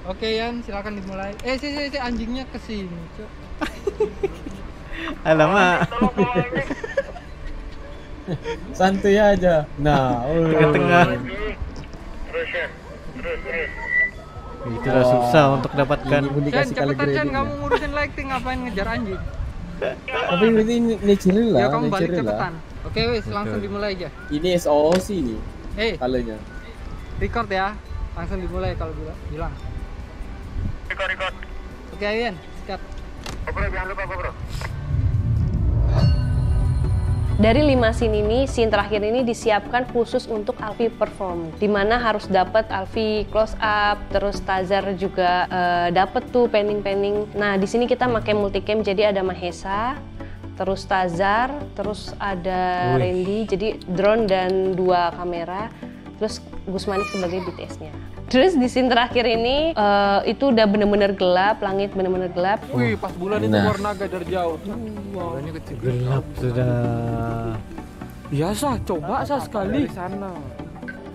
Speaker 7: Oke Yan, silakan dimulai. Si anjingnya kesini, Cuk.
Speaker 1: Alamak.
Speaker 2: santuy aja. Nah,
Speaker 1: Ke tengah.
Speaker 5: Terus ya. Terus.
Speaker 1: Itulah susah untuk dapatkan.
Speaker 2: Ini
Speaker 7: Chan,
Speaker 2: dikasih
Speaker 7: cepetan
Speaker 2: kali
Speaker 7: Chan,
Speaker 2: grading
Speaker 7: kamu
Speaker 2: ya.
Speaker 7: ngurusin lighting, ngapain ngejar anjing?
Speaker 2: Tapi ini natural lah,
Speaker 7: Ya kamu balik
Speaker 2: natural lah.
Speaker 7: cepetan. Oke wis, langsung dimulai aja.
Speaker 2: Ini SOC nih kalenya.
Speaker 7: Record ya. Langsung dimulai kalau bilang.
Speaker 5: Record.
Speaker 7: Oke Yan, sikat.
Speaker 5: Bro, jangan lupa bro.
Speaker 3: Dari 5 scene ini, scene terakhir ini disiapkan khusus untuk Alfi perform, dimana harus dapat Alfi close up, terus Tazar juga dapat tuh panning. Nah di sini kita pakai multicam, jadi ada Mahesa, terus Tazar, terus ada Randy, jadi drone dan 2 kamera, terus Gus Manik sebagai BTS-nya. Terus di scene terakhir ini itu udah bener-bener gelap, langit bener-bener gelap.
Speaker 7: Wih, pas bulan itu warna naga dari jauh. Wow.
Speaker 1: Gelap sudah.
Speaker 7: Biasa, coba sekali sana.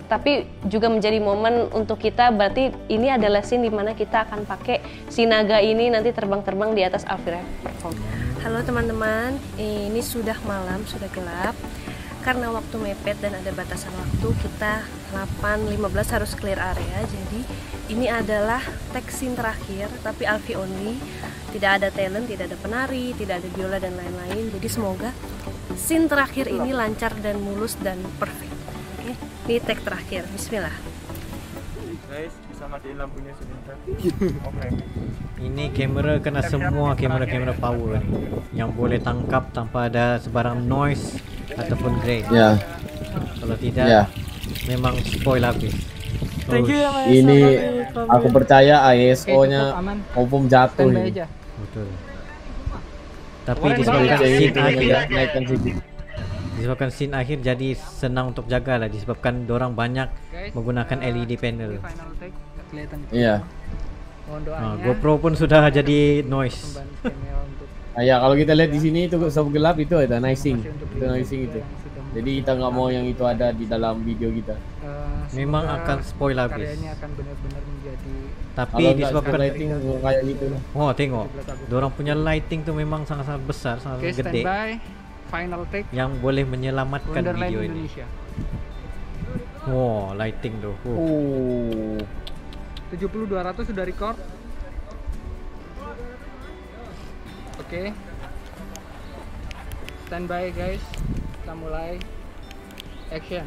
Speaker 3: Tapi juga menjadi momen untuk kita, berarti ini adalah scene dimana kita akan pakai si naga ini nanti terbang-terbang di atas Alfi Ref perform. Halo teman-teman, ini sudah malam, sudah gelap. Karena waktu mepet dan ada batasan waktu, kita 8.15 harus clear area. Jadi ini adalah tag scene terakhir, tapi Alfi only. Tidak ada talent, tidak ada penari, tidak ada biola dan lain-lain. Jadi semoga scene terakhir ini lancar dan mulus dan perfect. Oke, ini tag terakhir. Bismillah.
Speaker 7: Guys, bisa matiin lampunya sebentar. Oke.
Speaker 1: Ini kamera kena semua kamera power nih, yang boleh tangkap tanpa ada sebarang noise ataupun grain.
Speaker 2: Ya.
Speaker 1: Kalau tidak, memang spoil habis.
Speaker 7: Thank you ya Mas.
Speaker 2: Ini aku percaya ISO-nya confirm jatuh ini.
Speaker 1: Betul. Tapi disebabkan scene akhir, disebabkan scene akhir jadi senang untuk jaga lah, disebabkan dorang banyak menggunakan LED panel.
Speaker 2: Iya.
Speaker 1: GoPro pun sudah jadi noise.
Speaker 2: Ya kalau kita lihat di sini itu soft gelap itu ada noising, itu. Jadi kita nggak mau yang itu ada di dalam video kita.
Speaker 1: Memang akan spoil habis. Tapi
Speaker 2: Kalau
Speaker 1: disebabkan
Speaker 2: lighting kayak gitu.
Speaker 1: Oh tengok, dorang punya lighting tuh memang sangat-sangat besar, sangat gede.
Speaker 7: Final take.
Speaker 1: Yang boleh menyelamatkan
Speaker 7: Wonderland
Speaker 1: video ini.
Speaker 7: Indonesia.
Speaker 1: Wow, lighting tuh.
Speaker 7: 70-200 sudah record. Oke. Standby guys. Kita mulai. Action.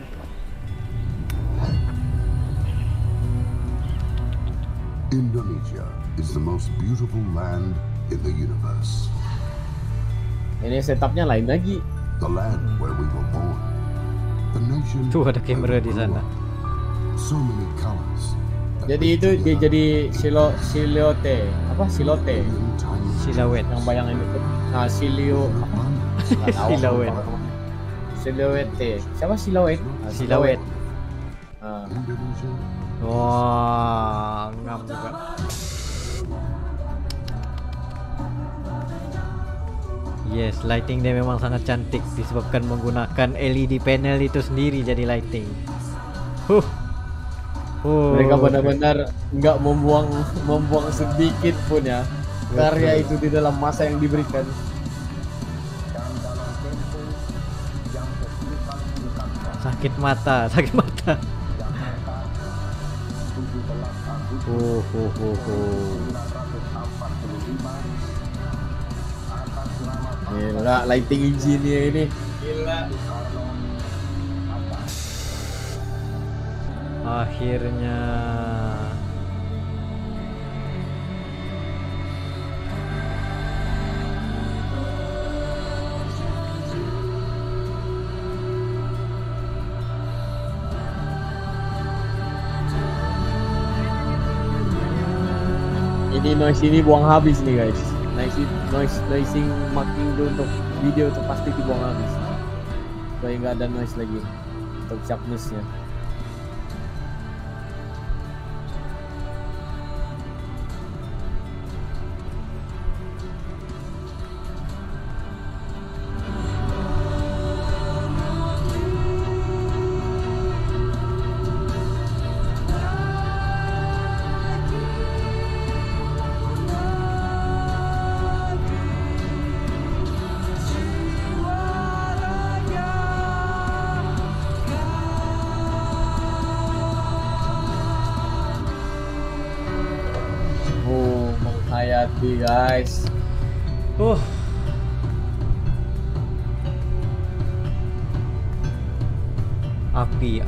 Speaker 6: Indonesia is the most beautiful land in the universe.
Speaker 2: Ini setupnya lain lagi.
Speaker 6: The land where we were born. The nation.
Speaker 1: Tuh ada kamera di sana.
Speaker 6: So many colors.
Speaker 2: Jadi itu dia jadi silote, apa silote?
Speaker 1: Silhouette.
Speaker 2: Yang bayangan itu. Nah,
Speaker 1: Silhouette.
Speaker 2: Silhouette. Siapa silhouette?
Speaker 1: Silhouette.
Speaker 2: Ah.
Speaker 1: Wah, ngam juga. Yes, lighting dia memang sangat cantik disebabkan menggunakan LED panel itu sendiri jadi lighting.
Speaker 2: Mereka benar-benar nggak membuang sedikit pun ya karya itu di dalam masa yang diberikan.
Speaker 1: Sakit mata.
Speaker 2: Gila, lighting engineer ini. Gila.
Speaker 1: Akhirnya
Speaker 2: ini noise ini buang habis nih guys. Noising marking itu untuk video itu pasti dibuang habis supaya nggak ada noise lagi untuk sharpness-nya. Menghayati guys.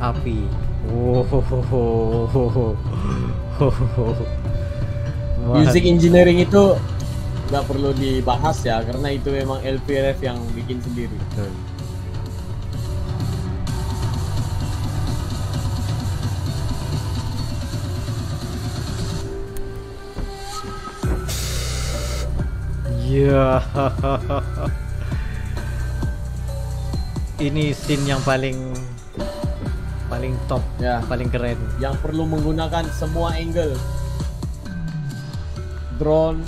Speaker 1: Api.
Speaker 2: Music engineering itu nggak perlu dibahas ya karena itu memang LPRF yang bikin sendiri.
Speaker 1: Iya. Ini scene yang paling top,
Speaker 2: Ya.
Speaker 1: paling keren.
Speaker 2: Yang perlu menggunakan semua angle. Drone,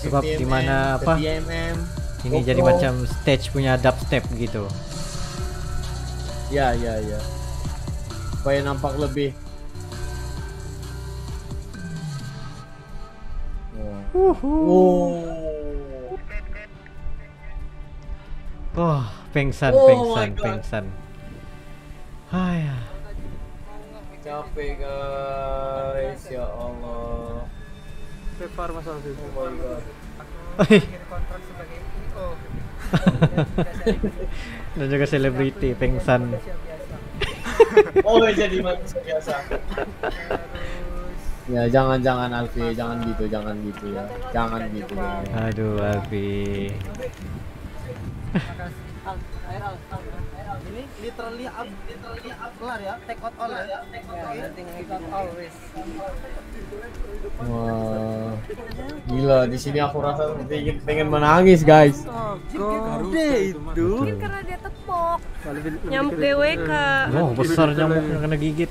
Speaker 1: Sebab
Speaker 2: 50
Speaker 1: dimana
Speaker 2: mm,
Speaker 1: apa?
Speaker 2: 30 mm,
Speaker 1: Ini
Speaker 2: GoPro.
Speaker 1: jadi macam stage punya dubstep gitu.
Speaker 2: Ya. Supaya nampak lebih.
Speaker 1: Oh, pengsan,
Speaker 2: Oh
Speaker 1: pengsan,
Speaker 2: my God.
Speaker 1: pengsan. Hai.
Speaker 2: Capek guys, ya Allah.
Speaker 8: Prepare Mas Alfi.
Speaker 2: Oh my God.
Speaker 7: kontrak sebagai CEO.
Speaker 1: Dan juga selebriti pengsan.
Speaker 2: Oh, jadi manusia biasa. Ya jangan Alfi, jangan gitu ya. Jangan gitu ya.
Speaker 1: Aduh, Alfi.
Speaker 7: Ini literally up kelar ya, take out all ya. Take out all wis.
Speaker 2: Wah, gila di sini aku rasa pengen menangis guys.
Speaker 8: Gede itu.
Speaker 3: Mungkin karena dia tepok. Nyamuk DWK.
Speaker 1: Oh, besar nyamuknya kena gigit.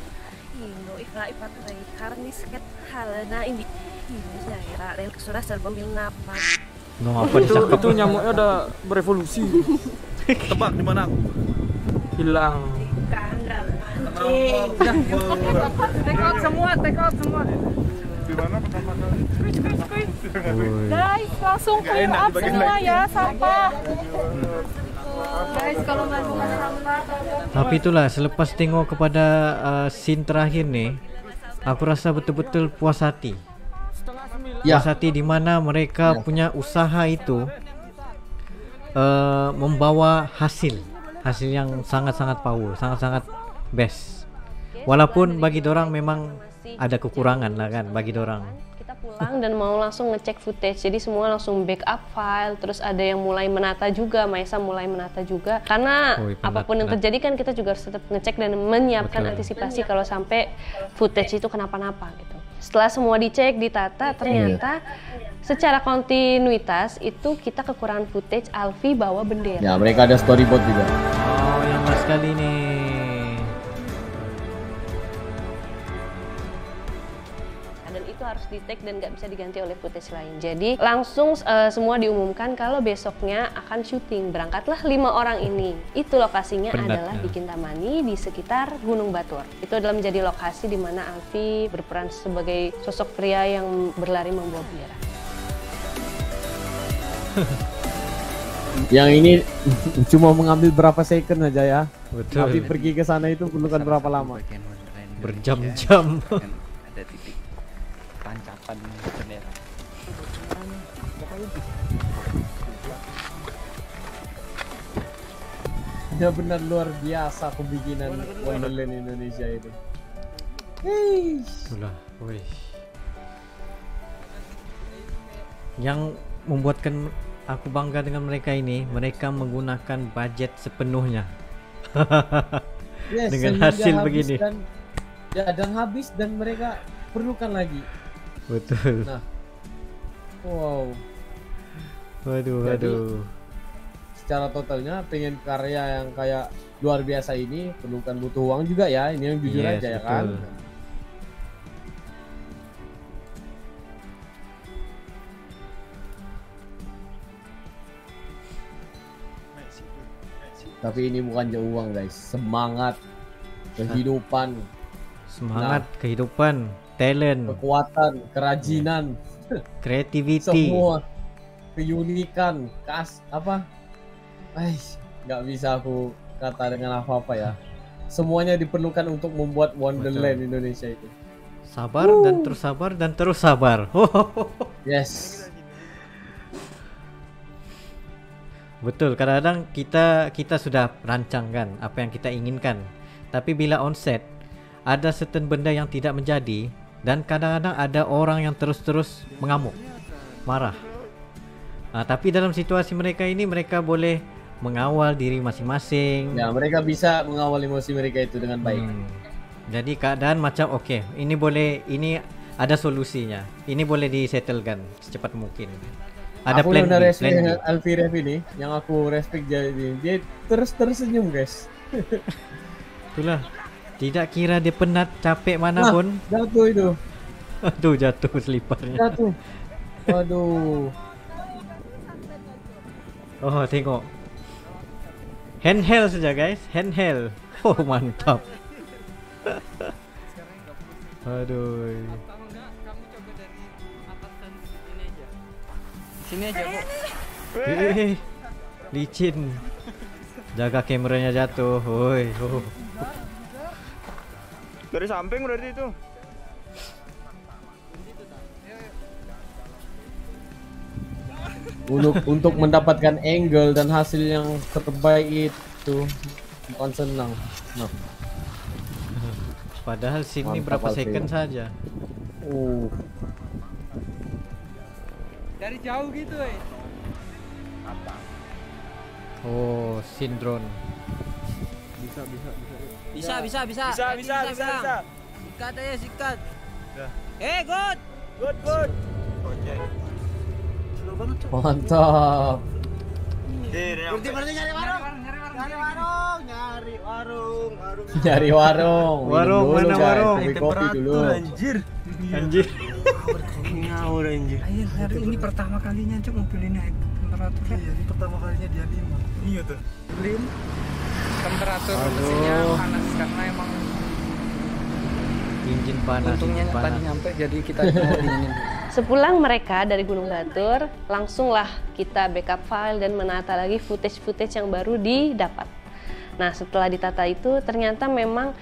Speaker 3: Indo ipat karena seket halana ini. Ini saya rel sudah serpemil napas.
Speaker 1: No, apa disakap?
Speaker 8: Itu nyamuknya udah berevolusi.
Speaker 7: Tebak di mana?
Speaker 8: Hilang.
Speaker 7: Take out semua.
Speaker 9: Guys, langsung clear up semua ya sampah. Guys, kalau nggak bukan sampah.
Speaker 1: Tapi itulah selepas tengok kepada scene terakhir nih, aku rasa betul-betul puas hati.
Speaker 2: Ya.
Speaker 1: Puas hati di mana mereka punya usaha itu membawa hasil yang sangat-sangat power, sangat-sangat best. Walaupun bagi dorang memang ada kekurangan lah kan bagi dorang.
Speaker 3: Kita pulang dan mau langsung ngecek footage, jadi semua langsung backup file, terus ada yang mulai menata juga, Maesa mulai menata juga, karena apapun yang terjadi kan kita juga harus tetap ngecek dan menyiapkan antisipasi kalau sampai footage itu kenapa-napa gitu. Setelah semua dicek, ditata, ternyata secara kontinuitas itu kita kekurangan footage. Alfi bawa bendera.
Speaker 2: Ya, mereka ada storyboard juga.
Speaker 1: Oh, yang pas kali nih.
Speaker 3: Dan itu harus di-take dan nggak bisa diganti oleh footage lain. Jadi langsung semua diumumkan kalau besoknya akan syuting. Berangkatlah 5 orang ini. Itu lokasinya adalah di Kintamani di sekitar Gunung Batur. Itu adalah menjadi lokasi di mana Alfi berperan sebagai sosok pria yang berlari membawa bendera.
Speaker 2: Yang ini cuma mengambil berapa second aja ya.
Speaker 1: Betul.
Speaker 2: Tapi pergi ke sana itu perlukan berapa lama?
Speaker 1: Berjam-jam.
Speaker 4: Ada titik tancapan bendera.
Speaker 2: Ya benar luar biasa pembikinan Wonderland Indonesia itu.
Speaker 1: Itulah, wih. Yang membuatkan aku bangga dengan mereka ini, mereka menggunakan budget sepenuhnya.
Speaker 2: Yes,
Speaker 1: dengan
Speaker 2: sehingga
Speaker 1: hasil
Speaker 2: habis
Speaker 1: begini.
Speaker 2: Dan habis dan mereka perlukan lagi.
Speaker 1: Betul.
Speaker 2: Nah, wow.
Speaker 1: Waduh,
Speaker 2: Jadi,
Speaker 1: waduh.
Speaker 2: Secara totalnya pengen karya yang kayak luar biasa ini perlukan butuh uang juga ya. Ini yang jujur
Speaker 1: Yes,
Speaker 2: aja ya kan.
Speaker 1: betul.
Speaker 2: Tapi ini bukan jauh uang guys, semangat, kehidupan,
Speaker 1: Semangat, kehidupan, talent,
Speaker 2: kekuatan, kerajinan,
Speaker 1: creativity.
Speaker 2: semua keunikan, nggak bisa aku kata dengan apa-apa ya. Semuanya diperlukan untuk membuat Wonderland Indonesia itu.
Speaker 1: Sabar dan terus sabar dan terus sabar.
Speaker 2: Yes.
Speaker 1: Betul, kadang-kadang kita sudah rancangkan apa yang kita inginkan. Tapi bila on set ada certain benda yang tidak menjadi dan kadang-kadang ada orang yang terus-terus mengamuk, marah. Tapi dalam situasi mereka ini mereka boleh mengawal diri masing-masing.
Speaker 2: Ya, mereka bisa mengawal emosi mereka itu dengan baik.
Speaker 1: Jadi keadaan macam oke, ini ada solusinya. Ini boleh disettlekan secepat mungkin. Ada
Speaker 2: aku
Speaker 1: plan
Speaker 2: udah
Speaker 1: B,
Speaker 2: respect
Speaker 1: plan B.
Speaker 2: dengan Alfiref ini, yang aku respect dia terus tersenyum guys.
Speaker 1: Itulah. Tidak kira dia penat, capek manapun.
Speaker 2: Jatuh itu.
Speaker 1: Aduh, jatuh seliparnya.
Speaker 2: Jatuh. Waduh.
Speaker 1: Oh, tengok. Handheld saja guys, handheld. Oh, mantap. Aduh.
Speaker 7: Sini aja, Bu.
Speaker 1: Licin. Jaga kameranya jatuh. Woi. Oh.
Speaker 10: Dari samping berarti itu.
Speaker 2: Untuk mendapatkan angle dan hasil yang terbaik itu bukan senang. Nah.
Speaker 1: Padahal sini
Speaker 2: Mantap,
Speaker 1: berapa
Speaker 2: Alfie.
Speaker 1: second saja.
Speaker 7: Dari jauh gitu,
Speaker 1: Oh, sindron.
Speaker 7: Bisa. Sikat aja, sikat. Good.
Speaker 10: Good. Oke.
Speaker 2: Mantap.
Speaker 7: Berarti nyari warung.
Speaker 2: Cari warung.
Speaker 1: Warung,
Speaker 2: Minum dulu,
Speaker 1: mana
Speaker 2: guys.
Speaker 1: warung?
Speaker 2: Kopi dulu.
Speaker 10: Anjir.
Speaker 11: Ngawur anjir. Hari ini pertama kalinya cuk mobil ini naik temperaturnya. Iya, ini pertama kalinya dia 5. Iya tuh.
Speaker 4: Lim. Temperatur mesinnya panas karena emang
Speaker 1: Injin panas.
Speaker 4: untungnya
Speaker 1: injin
Speaker 4: tadi
Speaker 1: panas.
Speaker 4: nyampe jadi kita mau dinginin.
Speaker 3: Sepulang mereka dari Gunung Batur, langsunglah kita backup file dan menata lagi footage-footage yang baru didapat. Nah, setelah ditata itu ternyata memang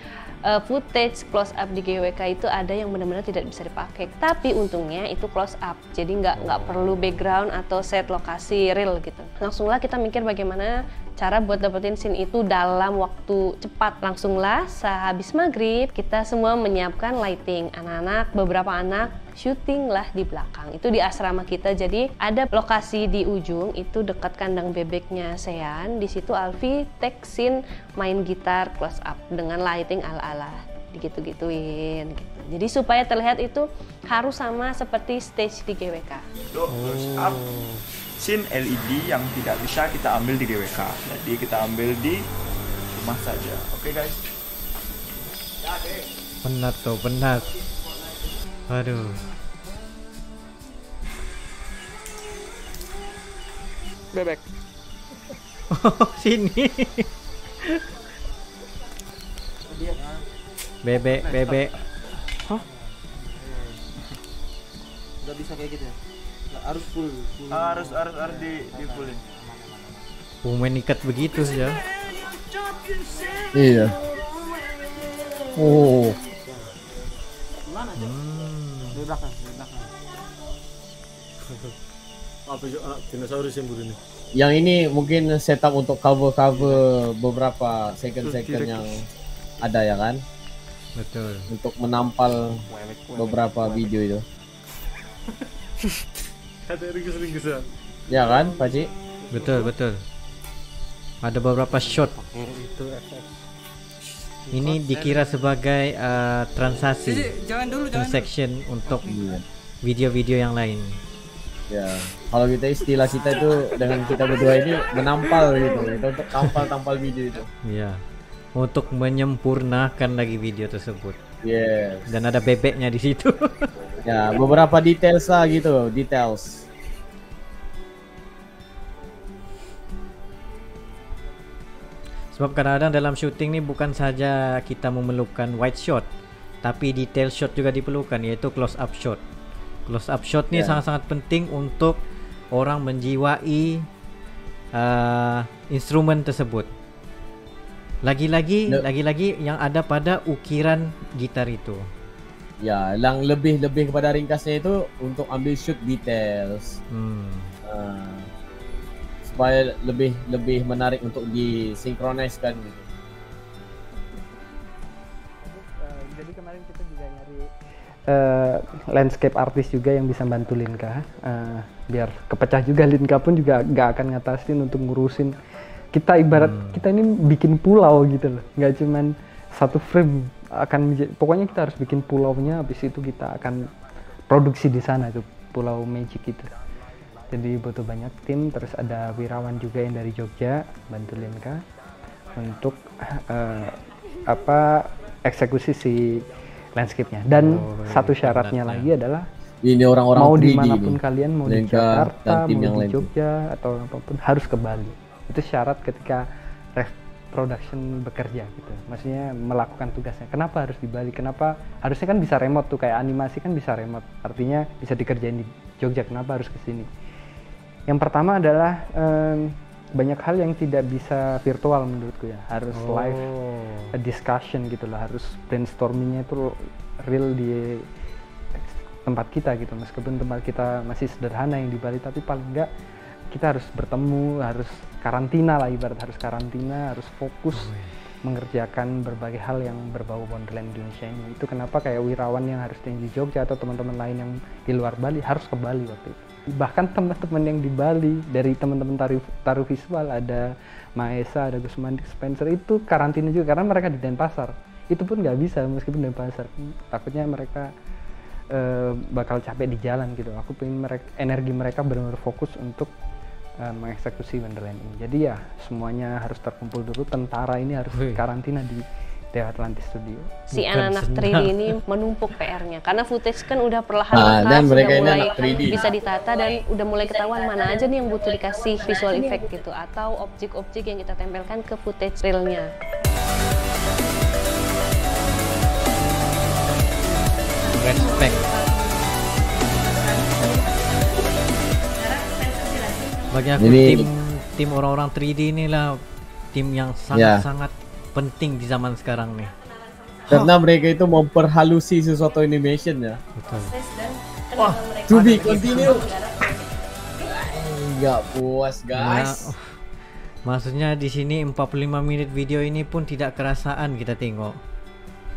Speaker 3: footage close up di GWK itu ada yang benar-benar tidak bisa dipakai. Tapi untungnya itu close up, jadi nggak perlu background atau set lokasi real gitu. Langsunglah kita mikir bagaimana cara buat dapetin scene itu dalam waktu cepat. Langsunglah sehabis maghrib kita semua menyiapkan lighting. Anak-anak, beberapa anak syuting lah di belakang. Itu di asrama kita. Jadi ada lokasi di ujung itu dekat kandang bebeknya Sean. Di situ Alfi take scene main gitar close up dengan lighting ala-ala digitu-gituin gitu. Jadi supaya terlihat itu harus sama seperti stage di GWK.
Speaker 10: Close up scene LED yang tidak bisa kita ambil di GWK. Jadi kita ambil di rumah saja. Oke guys.
Speaker 1: Penat tuh, penat. Aduh.
Speaker 4: Bebek.
Speaker 1: Oh, sini. Bebek.
Speaker 8: Hah? Gak bisa kayak gitu ya? Harus full.
Speaker 10: Harus di fullin.
Speaker 1: Main ikat begitu saja.
Speaker 2: Iya. Oh.
Speaker 8: Mana aja? Di belakang.
Speaker 11: Apa dinosaurus yang ini?
Speaker 2: Yang ini mungkin setup untuk cover beberapa second yang ada ya kan?
Speaker 1: Betul.
Speaker 2: Untuk menampal beberapa video itu.
Speaker 11: Kata ringkes ya.
Speaker 2: Ya kan, Pak Ci?
Speaker 1: Betul. Ada beberapa shot. Ini dikira sebagai transaksi.
Speaker 7: Jangan dulu.
Speaker 1: Transaction untuk video-video yang lain.
Speaker 2: Ya, kalau kita istilah kita itu dengan kita berdua ini menampal gitu, itu untuk tampal video itu.
Speaker 1: Iya. Untuk menyempurnakan lagi video tersebut.
Speaker 2: Yes.
Speaker 1: Dan ada bebeknya di situ.
Speaker 2: Ya, beberapa details lah gitu, details.
Speaker 1: Sebab kadang-kadang dalam syuting ni bukan saja kita memerlukan wide shot, tapi detail shot juga diperlukan, yaitu close up shot. Close up shot ni sangat-sangat penting untuk orang menjiwai instrumen tersebut. Lagi-lagi yang ada pada ukiran gitar itu.
Speaker 2: Ya, yang lebih kepada ringkasnya itu untuk ambil shoot details. Supaya lebih menarik untuk disinkroniskan gitu.
Speaker 4: Jadi kemarin kita juga nyari landscape artist juga yang bisa bantu Linka, biar kepecah juga Linka pun juga nggak akan ngatasin untuk ngurusin kita, ibarat kita ini bikin pulau gitu loh, nggak cuman satu frame pokoknya kita harus bikin pulaunya, habis itu kita akan produksi di sana tuh pulau magic itu. Jadi butuh banyak tim, terus ada Wirawan juga yang dari Jogja bantu Linka untuk eksekusi si landscape-nya. Dan satu syaratnya lagi adalah
Speaker 2: ini orang-orang
Speaker 4: mau
Speaker 2: 3D
Speaker 4: dimanapun
Speaker 2: ini.
Speaker 4: kalian, mau di
Speaker 2: Linka
Speaker 4: Jakarta,
Speaker 2: dan tim
Speaker 4: mau
Speaker 2: yang
Speaker 4: di
Speaker 2: lain.
Speaker 4: Jogja atau apapun harus ke Bali. Itu syarat ketika production bekerja gitu. Maksudnya melakukan tugasnya. Kenapa harus di Bali? Kenapa harusnya kan bisa remote tuh, kayak animasi kan bisa remote. Artinya bisa dikerjain di Jogja. Kenapa harus ke sini? Yang pertama adalah banyak hal yang tidak bisa virtual menurutku ya. Harus live discussion gitu lah. Harus brainstormingnya itu real di tempat kita gitu. Meskipun tempat kita masih sederhana yang di Bali, tapi paling enggak kita harus bertemu, harus karantina lah, ibarat harus karantina, harus fokus mengerjakan berbagai hal yang berbau Wonderland Indonesia ini. Itu kenapa kayak Wirawan yang harus di Jogja atau teman-teman lain yang di luar Bali harus ke Bali waktu itu. Bahkan teman-teman yang di Bali dari teman-teman taruh visual, ada Maesa, ada Gusman, Spencer, itu karantina juga karena mereka di Denpasar. Itu pun nggak bisa meskipun Denpasar. Takutnya mereka bakal capek di jalan gitu. Aku pengen energi mereka benar-benar fokus untuk mengeksekusi Wonderland ini. Jadi ya semuanya harus terkumpul dulu. Tentara ini harus karantina di Dewa Atlantis Studio.
Speaker 3: Si anak-anak 3D ini menumpuk PR-nya karena footage kan udah perlahan-lahan
Speaker 2: dan mereka
Speaker 3: sudah
Speaker 2: ini
Speaker 3: mulai
Speaker 2: anak 3D.
Speaker 3: bisa ditata dan udah mulai ketahuan mana aja nih yang butuh dikasih visual effect gitu atau objek-objek yang kita tempelkan ke footage realnya.
Speaker 1: Respect. Bagi aku tim orang-orang 3D inilah tim yang sangat-sangat penting di zaman sekarang nih.
Speaker 2: Karena mereka itu memperhalusi sesuatu animation ya.
Speaker 1: Betul.
Speaker 2: Wah, to be continue. Enggak puas guys.
Speaker 1: Maksudnya di sini 45 menit video ini pun tidak kerasaan kita tengok.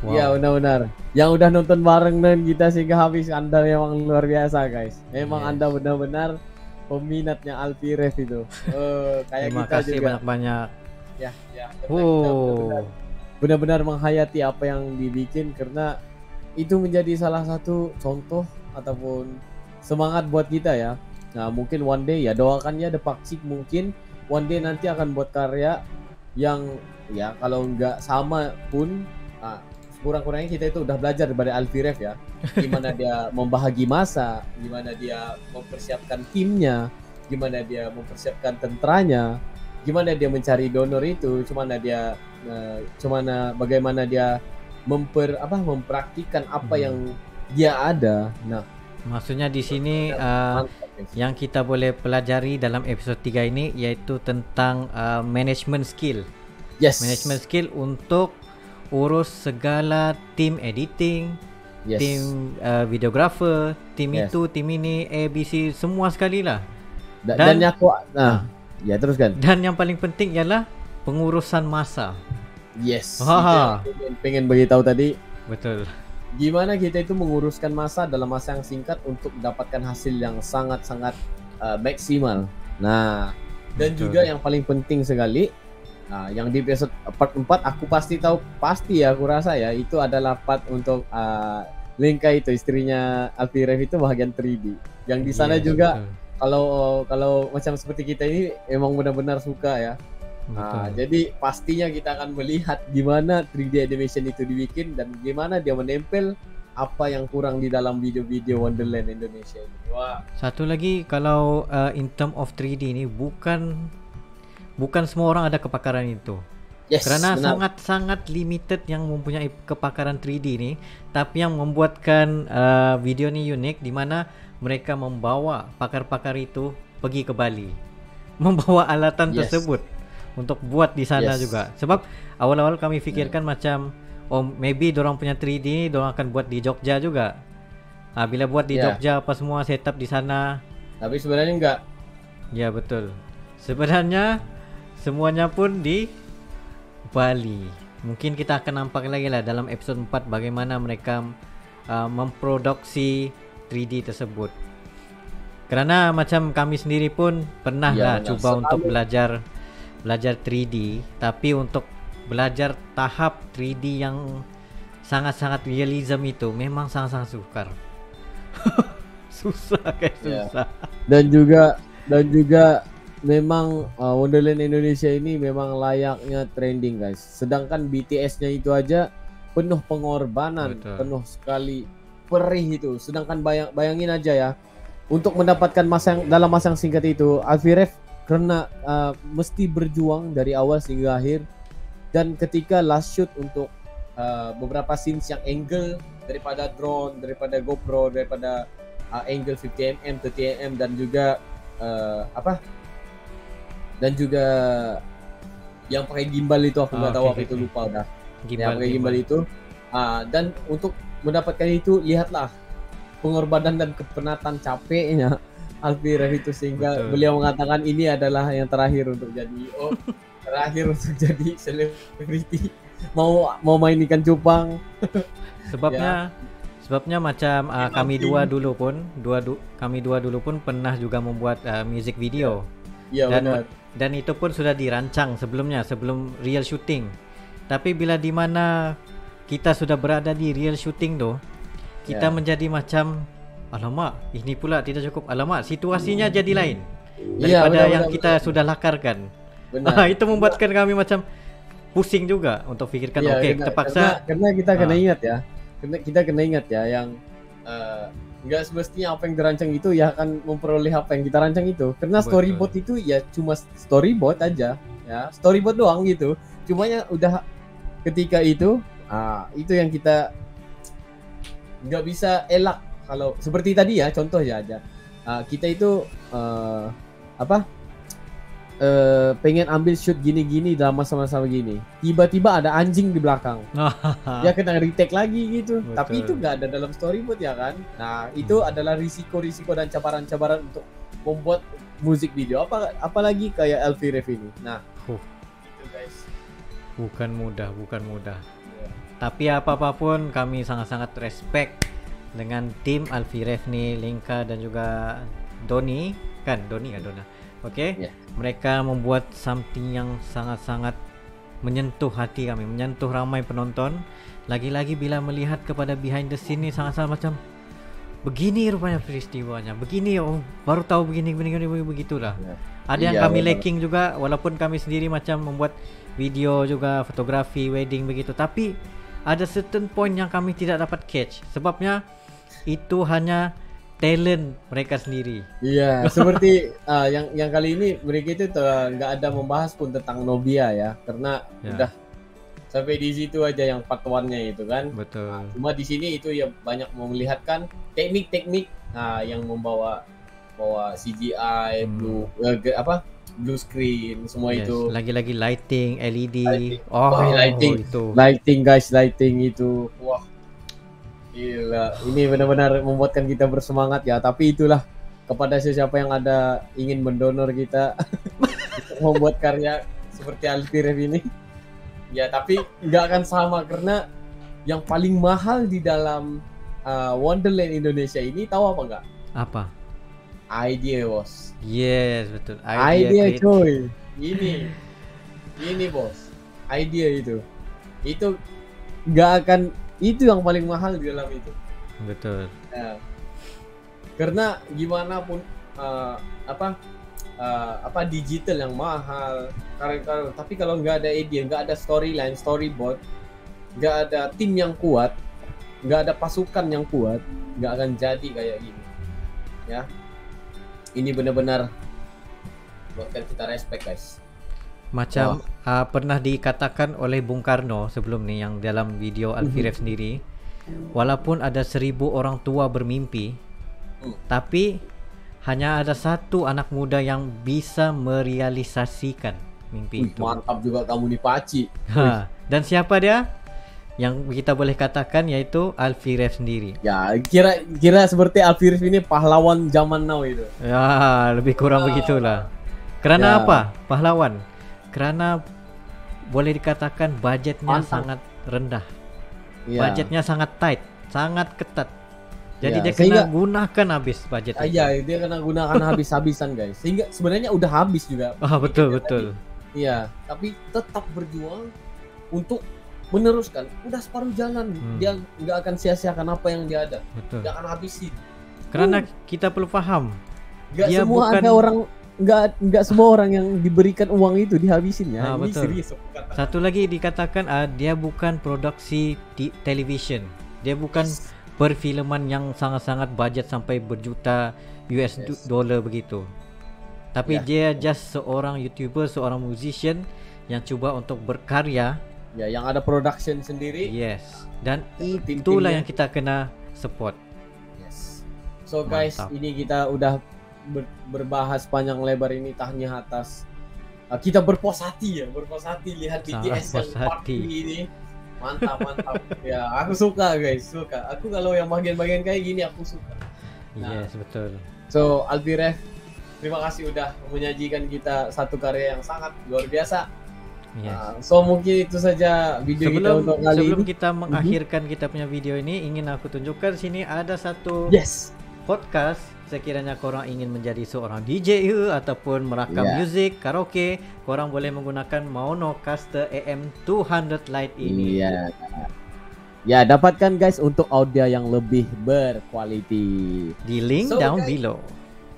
Speaker 1: Wow.
Speaker 2: Iya benar-benar. Yang udah nonton bareng dengan kita sehingga habis, Anda memang luar biasa guys. Memang Anda benar-benar peminatnya Alfiref itu. Kayak
Speaker 1: Terima
Speaker 2: kita
Speaker 1: kasih
Speaker 2: juga.
Speaker 1: banyak-banyak.
Speaker 2: Ya. Kita benar-benar menghayati apa yang dibikin karena itu menjadi salah satu contoh ataupun semangat buat kita ya. Nah mungkin one day ya, doakan ya The Paksik mungkin one day nanti akan buat karya yang ya kalau nggak sama pun kurang-kurangnya kita itu udah belajar dari Alfiref ya, gimana dia membahagi masa, gimana dia mempersiapkan timnya, gimana dia mempersiapkan tentaranya, gimana dia mencari donor itu, bagaimana dia mempraktikkan apa yang dia ada. Nah,
Speaker 1: maksudnya di sini yang kita boleh pelajari dalam episode 3 ini yaitu tentang management skill.
Speaker 2: Yes.
Speaker 1: Management skill untuk urus segala tim editing, tim videographer, tim itu, tim ini, ABC, semua sekali lah.
Speaker 2: Dan ya teruskan.
Speaker 1: Dan yang paling penting ialah pengurusan masa.
Speaker 2: Yes. Pengen beritahu tadi.
Speaker 1: Betul.
Speaker 2: Gimana kita itu menguruskan masa dalam masa yang singkat untuk mendapatkan hasil yang sangat-sangat maksimal. Nah, dan juga yang paling penting sekali, yang di episode part 4 aku aku rasa ya itu adalah part untuk Linka itu, istrinya Alfiref itu bagian 3D. Yang di sana juga kalau macam seperti kita ini emang benar-benar suka ya. Jadi pastinya kita akan melihat gimana 3D animation itu dibikin dan gimana dia menempel apa yang kurang di dalam video-video Wonderland Indonesia ini. Wah.
Speaker 1: Satu lagi, kalau in term of 3D ini bukan semua orang ada kepakaran itu.
Speaker 2: Yes,
Speaker 1: karena
Speaker 2: benar.
Speaker 1: sangat limited yang mempunyai kepakaran 3D ini, tapi yang membuatkan video ini unik di mana mereka membawa pakar-pakar itu pergi ke Bali, membawa alatan tersebut untuk buat di sana juga. Sebab awal-awal kami fikirkan macam maybe dorang punya 3D dorang akan buat di Jogja juga. Bila buat di Jogja apa semua setup di sana.
Speaker 2: Tapi sebenarnya enggak.
Speaker 1: Ya betul. Sebenarnya semuanya pun di Bali. Mungkin kita akan nampak lagi lah dalam episode 4 bagaimana mereka memproduksi 3D tersebut. Karena macam kami sendiri pun pernah lah cuba untuk belajar 3D, tapi untuk belajar tahap 3D yang sangat-sangat realism itu memang sangat-sangat sukar. susah kayak susah.
Speaker 2: Dan juga memang Wonderland Indonesia ini memang layaknya trending guys. Sedangkan BTS-nya itu aja penuh pengorbanan, penuh sekali perih itu. Sedangkan bayangin aja ya, untuk mendapatkan dalam masa yang singkat itu, Alfie karena mesti berjuang dari awal hingga akhir. Dan ketika last shoot untuk beberapa scenes yang angle daripada drone, daripada GoPro, daripada angle 50mm, 30mm dan juga dan juga yang pakai gimbal itu aku nggak tahu apa itu, lupa udah. Yang pakai gimbal itu dan untuk mendapatkan itu lihatlah pengorbanan dan kepenatan capeknya Alfie itu sehingga beliau mengatakan ini adalah yang terakhir untuk jadi terakhir untuk jadi selebriti, mau main ikan cupang.
Speaker 1: Sebabnya macam kami dua dulu pun pernah juga membuat music video. Dan itu pun sudah dirancang sebelum real shooting. Tapi bila di mana kita sudah berada di real shooting tuh, kita menjadi macam alamak, ini pula tidak cukup. Alamak, situasinya jadi lain daripada yang kita sudah lakarkan. Itu membuatkan kami macam pusing juga untuk pikirkan. Terpaksa
Speaker 2: karena kita kena ingat ya. Kita kena ingat ya yang nggak semestinya apa yang dirancang itu ya akan memperoleh apa yang kita rancang itu. Karena storyboard itu ya cuma storyboard aja ya, storyboard doang gitu. Cumanya udah ketika itu yang kita nggak bisa elak. Kalau seperti tadi ya, contoh ya aja, kita itu pengen ambil shoot gini-gini dalam masa-masa begini, tiba-tiba ada anjing di belakang, ya kena retake lagi gitu. Betul. Tapi itu nggak ada dalam storyboard ya kan. Nah itu adalah risiko-risiko dan cabaran-cabaran untuk membuat musik video, apalagi kayak Alfie ini. Nah itu guys,
Speaker 1: bukan mudah. Tapi apapun kami sangat-sangat respect dengan tim Alfie nih, Linka dan juga Doni kan, Dona. Mereka membuat something yang sangat-sangat menyentuh hati kami, menyentuh ramai penonton. Lagi-lagi bila melihat kepada behind the scene ini sangat-sangat macam begini rupanya peristiwanya, begini baru tahu begini begitulah. Ada yang kami lacking juga, walaupun kami sendiri macam membuat video juga, fotografi wedding begitu, tapi ada certain point yang kami tidak dapat catch. Sebabnya itu hanya talent mereka sendiri. Iya,
Speaker 2: seperti yang kali ini mereka itu nggak ada membahas pun tentang Nobia ya, karena udah sampai di situ aja yang part 1-nya itu kan.
Speaker 1: Betul.
Speaker 2: Cuma di sini itu ya banyak melihatkan teknik-teknik yang membawa CGI, blue screen semua itu.
Speaker 1: Lagi-lagi lighting, LED.
Speaker 2: Lighting guys, lighting itu. Wah. Gila, ini benar-benar membuatkan kita bersemangat ya. Tapi itulah, kepada siapa yang ingin mendonor kita membuat karya seperti Alfie ini. Ya, tapi nggak akan sama karena yang paling mahal di dalam Wonderland Indonesia ini tahu apa nggak?
Speaker 1: Apa?
Speaker 2: Idea, bos.
Speaker 1: Yes, betul.
Speaker 2: Idea coy. Ini bos. Idea itu nggak akan, itu yang paling mahal di dalam itu.
Speaker 1: Betul.
Speaker 2: Ya. Karena gimana pun digital yang mahal, karya-karya, tapi kalau nggak ada idea, nggak ada storyline, storyboard, nggak ada tim yang kuat, nggak ada pasukan yang kuat, nggak akan jadi kayak gini. Ya. Ini benar-benar buatkan kita respect guys.
Speaker 1: Macam pernah dikatakan oleh Bung Karno sebelum nih yang dalam video Alfie sendiri, walaupun ada 1000 orang tua bermimpi, tapi hanya ada satu anak muda yang bisa merealisasikan mimpi itu.
Speaker 2: Mantap juga kamu nih Paci.
Speaker 1: Dan siapa dia? Yang kita boleh katakan yaitu Alfie sendiri.
Speaker 2: Ya, kira seperti Alfie ini pahlawan zaman now itu.
Speaker 1: Ya, lebih kurang begitulah. Karena apa? Pahlawan. Karena boleh dikatakan budgetnya sangat rendah. Budgetnya sangat tight, sangat ketat. Jadi dia kena gunakan habis budget.
Speaker 2: Iya, dia kena gunakan habis-habisan guys. Sehingga sebenarnya udah habis juga.
Speaker 1: Betul.
Speaker 2: Iya, tapi tetap berjuang untuk meneruskan. Udah separuh jalan, dia nggak akan sia-siakan apa yang dia ada. Dia akan habisin
Speaker 1: Kerana kita perlu faham,
Speaker 2: Nggak
Speaker 1: dia
Speaker 2: semua
Speaker 1: bukan
Speaker 2: ada orang, nggak semua orang yang diberikan uang itu dihabisin ya. Ini
Speaker 1: betul.
Speaker 2: serius aku katakan.
Speaker 1: Satu lagi dikatakan dia bukan produksi di television. Dia bukan perfilman yang sangat-sangat budget sampai berjuta US dollar begitu. Tapi dia just seorang YouTuber, seorang musician yang cuba untuk berkarya.
Speaker 2: Ya, yang ada production sendiri.
Speaker 1: Yes. Dan
Speaker 2: Tim-timnya.
Speaker 1: itulah yang kita kena support.
Speaker 2: Yes. So guys,
Speaker 1: Mantap.
Speaker 2: ini kita udah berbahas panjang lebar ini tahniah atas kita berpuas hati lihat BTS yang part ini. Mantap. Ya, aku suka guys, suka. Aku kalau yang bagian-bagian kayak gini aku suka.
Speaker 1: Yes, betul.
Speaker 2: So, Alfiref, terima kasih udah menyajikan kita satu karya yang sangat luar biasa.
Speaker 1: Yes.
Speaker 2: So mungkin itu saja video kita untuk kali
Speaker 1: sebelum
Speaker 2: ini.
Speaker 1: kita mengakhirkan kita punya video ini, ingin aku tunjukkan sini ada satu podcast. Sekiranya korang ingin menjadi seorang DJ ataupun merakam music, karaoke, korang boleh menggunakan Monocaster AM200 Lite ini.
Speaker 2: Iya. Ya, dapatkan guys untuk audio yang lebih berkualiti.
Speaker 1: Di link down below.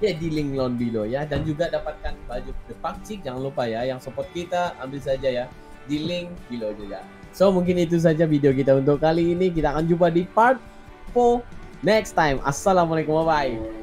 Speaker 2: Ya, di link down below ya, dan juga dapatkan baju The Pakcik, jangan lupa ya, yang support kita ambil saja ya di link below juga. So mungkin itu saja video kita untuk kali ini. Kita akan jumpa di part 4 next time. Assalamualaikum, bye bye.